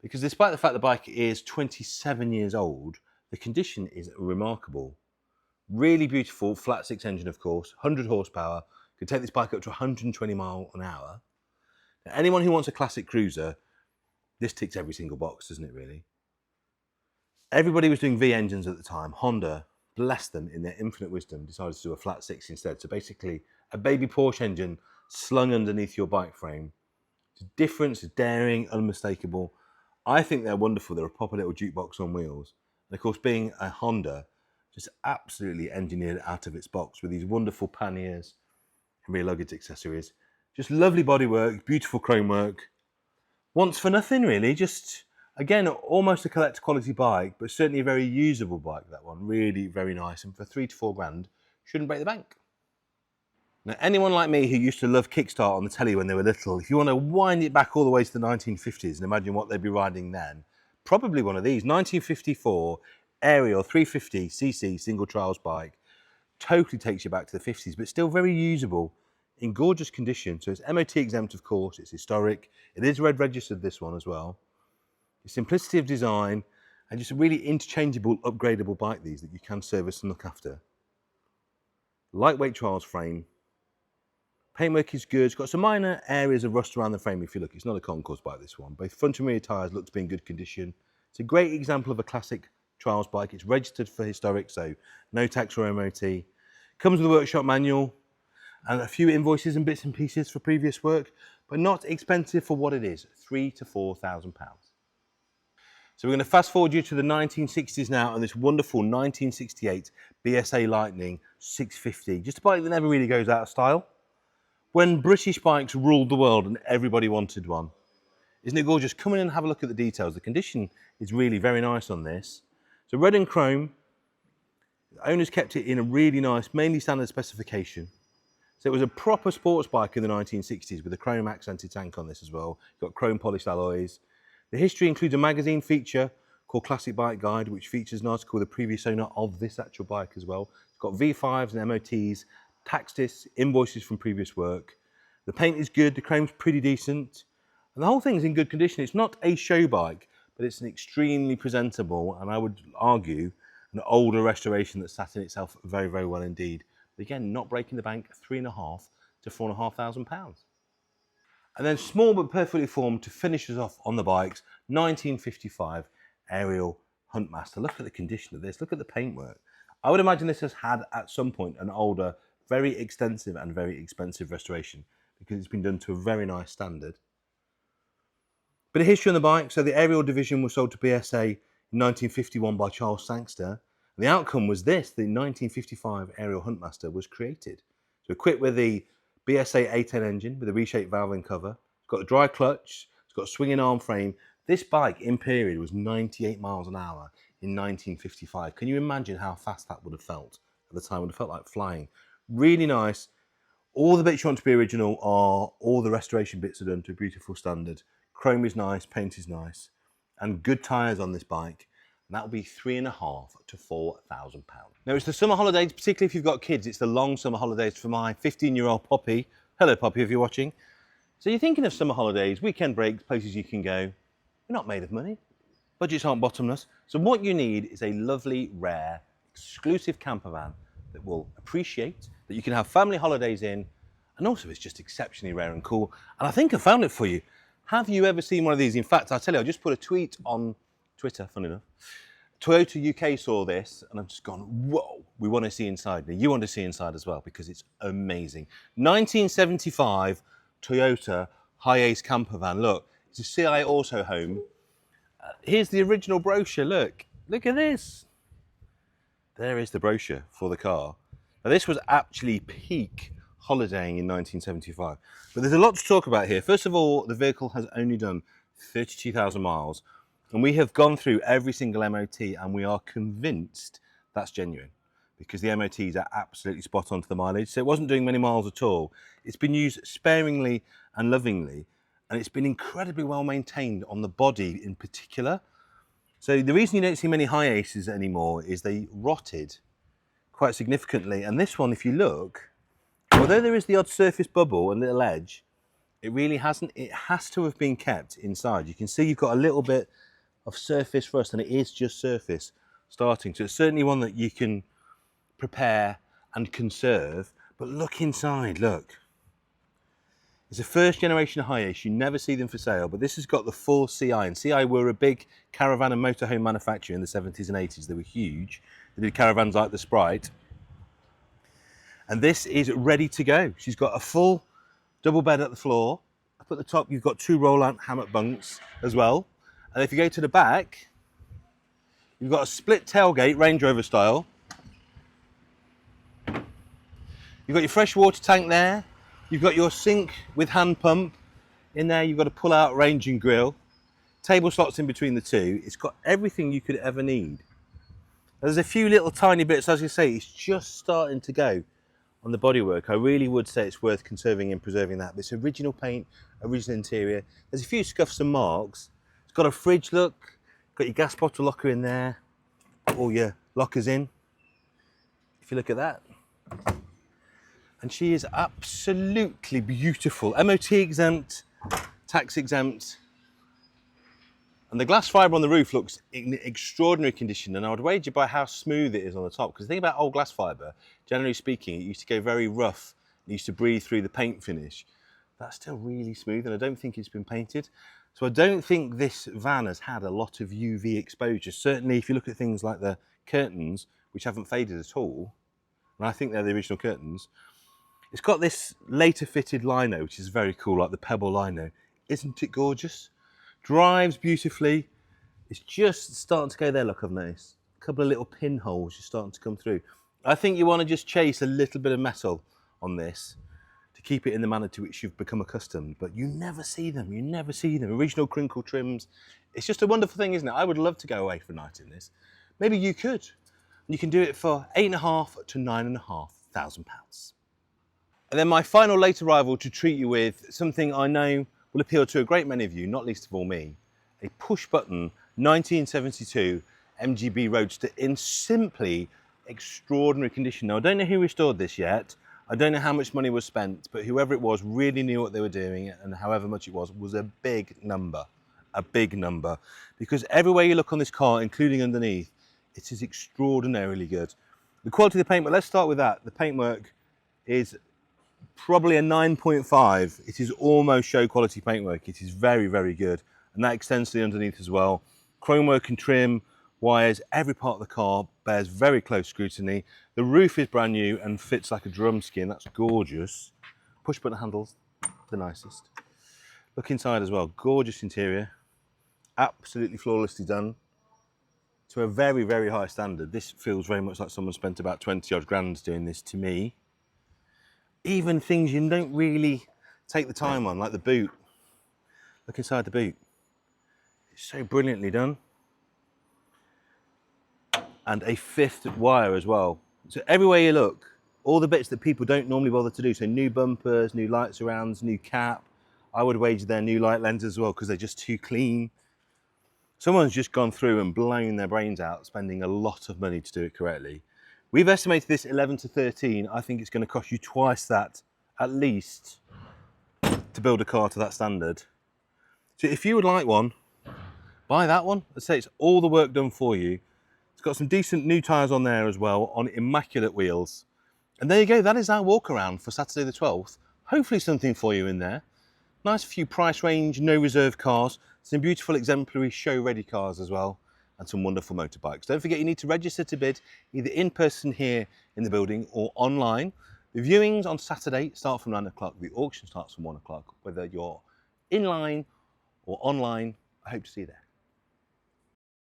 Because despite the fact the bike is 27 years old, the condition is remarkable. Really beautiful, flat six engine, of course, 100 horsepower. Can take this bike up to 120 miles an hour. Now, anyone who wants a classic cruiser, this ticks every single box, doesn't it really? Everybody was doing V engines at the time. Honda, bless them in their infinite wisdom, decided to do a flat six instead. So basically, a baby Porsche engine slung underneath your bike frame. It's different, it's daring, unmistakable. I think they're wonderful. They're a proper little jukebox on wheels. And of course, being a Honda, just absolutely engineered out of its box with these wonderful panniers and rear luggage accessories. Just lovely bodywork, beautiful chrome work. Wants for nothing really, just, again, almost a collector quality bike, but certainly a very usable bike, that one. Really very nice, and for 3 to 4 grand, shouldn't break the bank. Now, anyone like me who used to love Kickstart on the telly when they were little, if you want to wind it back all the way to the 1950s and imagine what they'd be riding then, probably one of these, 1954 Ariel 350cc single trials bike. Totally takes you back to the 50s, but still very usable in gorgeous condition. So it's MOT exempt, of course, it's historic. It is red registered, this one as well. The simplicity of design and just a really interchangeable, upgradable bike, these that you can service and look after. Lightweight trials frame. Paintwork is good. It's got some minor areas of rust around the frame if you look. It's not a concourse bike, this one. Both front and rear tyres look to be in good condition. It's a great example of a classic trials bike. It's registered for historic, so no tax or MOT. Comes with a workshop manual and a few invoices and bits and pieces for previous work, but not expensive for what it is, £3,000 to £4,000. So we're going to fast forward you to the 1960s now and this wonderful 1968 BSA Lightning 650, just a bike that never really goes out of style. When British bikes ruled the world and everybody wanted one. Isn't it gorgeous? Come in and have a look at the details. The condition is really very nice on this. So red and chrome. The owners kept it in a really nice, mainly standard specification. So it was a proper sports bike in the 1960s with a chrome accented tank on this as well. Got chrome polished alloys. The history includes a magazine feature called Classic Bike Guide, which features an article with the previous owner of this actual bike as well. It's got V5s and MOTs, tax discs, invoices from previous work. The paint is good, the chrome's pretty decent, and the whole thing's in good condition. It's not a show bike, but it's an extremely presentable, and I would argue, an older restoration that sat in itself very, very well indeed. But again, not breaking the bank, £3,500 to £4,500. And then small but perfectly formed to finish us off on the bikes, 1955 Ariel Huntmaster. Look at the condition of this, look at the paintwork. I would imagine this has had at some point an older, very extensive and very expensive restoration because it's been done to a very nice standard. Bit of history on the bike. So the Ariel division was sold to BSA in 1951 by Charles Sangster. And the outcome was this, the 1955 Ariel Huntmaster was created. So equipped with the BSA 810 engine with a reshaped valve and cover. It's got a dry clutch, it's got a swinging arm frame. This bike in period was 98 miles an hour in 1955. Can you imagine how fast that would have felt at the time? It would have felt like flying. Really nice. All the bits you want to be original are, all the restoration bits are done to a beautiful standard. Chrome is nice, paint is nice, and good tyres on this bike. And that will be £3,500 to £4,000. Now it's the summer holidays, particularly if you've got kids. It's the long summer holidays for my 15-year-old Poppy. Hello Poppy, if you're watching. So you're thinking of summer holidays, weekend breaks, places you can go. You're not made of money. Budgets aren't bottomless. So what you need is a lovely, rare, exclusive camper van that will appreciate, that you can have family holidays in, and also it's just exceptionally rare and cool. And I think I found it for you. Have you ever seen one of these? In fact, I'll tell you, I just put a tweet on Twitter, funny enough. Toyota UK saw this and I've just gone, whoa, we want to see inside. Now you want to see inside as well because it's amazing. 1975 Toyota Hi-Ace camper van. Look, it's a CI Auto Home. Here's the original brochure, look at this. There is the brochure for the car. Now this was actually peak holidaying in 1975. But there's a lot to talk about here. First of all, the vehicle has only done 32,000 miles. And we have gone through every single MOT and we are convinced that's genuine because the MOTs are absolutely spot on to the mileage. So it wasn't doing many miles at all. It's been used sparingly and lovingly, and it's been incredibly well maintained on the body in particular. So the reason you don't see many Hi-Aces anymore is they rotted quite significantly. And this one, if you look, although there is the odd surface bubble and little edge, it really hasn't. It has to have been kept inside. You can see you've got a little bit of surface rust, and it is just surface starting. So it's certainly one that you can prepare and conserve. But look inside, look. It's a first generation Hi-Ace. You never see them for sale, but this has got the full CI. And CI were a big caravan and motorhome manufacturer in the 70s and 80s. They were huge. They did caravans like the Sprite. And this is ready to go. She's got a full double bed at the floor. Up at the top, you've got two roll-out hammock bunks as well. And if you go to the back, you've got a split tailgate, Range Rover style. You've got your fresh water tank there. You've got your sink with hand pump. In there, you've got a pull-out range and grill. Table slots in between the two. It's got everything you could ever need. There's a few little tiny bits, as you say, it's just starting to go on the bodywork. I really would say it's worth conserving and preserving that. But it's original paint, original interior. There's a few scuffs and marks. It's got a fridge look, got your gas bottle locker in there, all your lockers in. If you look at that. And she is absolutely beautiful. MOT exempt, tax exempt. And the glass fibre on the roof looks in extraordinary condition, and I would wager by how smooth it is on the top. Because the thing about old glass fibre, generally speaking, it used to go very rough. It used to breathe through the paint finish. That's still really smooth, and I don't think it's been painted. So I don't think this van has had a lot of UV exposure. Certainly if you look at things like the curtains, which haven't faded at all, and I think they're the original curtains, it's got this later fitted lino, which is very cool, like the pebble lino. Isn't it gorgeous? Drives beautifully. It's just starting to go there, look, I've noticed. A couple of little pinholes just starting to come through. I think you want to just chase a little bit of metal on this to keep it in the manner to which you've become accustomed, but you never see them, you never see them. Original crinkle trims. It's just a wonderful thing, isn't it? I would love to go away for a night in this. Maybe you could. And you can do it for £8,500 to £9,500. And then my final late arrival to treat you with something I know will appeal to a great many of you, not least of all me. A push-button 1972 MGB Roadster in simply extraordinary condition. Now, I don't know who restored this yet. I don't know how much money was spent, but whoever it was really knew what they were doing, and however much it was a big number. A big number. Because everywhere you look on this car, including underneath, it is extraordinarily good. The quality of the paintwork, let's start with that. The paintwork is probably a 9.5. It is almost show quality paintwork. It is very, very good. And that extends to the underneath as well. Chromework and trim, wires, every part of the car bears very close scrutiny. The roof is brand new and fits like a drum skin. That's gorgeous. Push button handles, the nicest. Look inside as well. Gorgeous interior. Absolutely flawlessly done. To a very, very high standard. This feels very much like someone spent about 20 odd grand doing this to me. Even things you don't really take the time on, like the boot. Look inside the boot. It's so brilliantly done. And a fifth wire as well. So everywhere you look, all the bits that people don't normally bother to do. So new bumpers, new light surrounds, new cap. I would wager they're new light lenses as well because they're just too clean. Someone's just gone through and blown their brains out, spending a lot of money to do it correctly. We've estimated this 11 to 13. I think it's going to cost you twice that, at least, to build a car to that standard. So if you would like one, buy that one. I'd say it's all the work done for you. It's got some decent new tyres on there as well, on immaculate wheels. And there you go, that is our walk around for Saturday the 12th. Hopefully something for you in there. Nice few price range, no reserve cars, some beautiful exemplary show-ready cars as well, and some wonderful motorbikes. Don't forget you need to register to bid either in person here in the building or online. The viewings on Saturday start from 9 o'clock. The auction starts from 1 o'clock. Whether you're in line or online, I hope to see you there.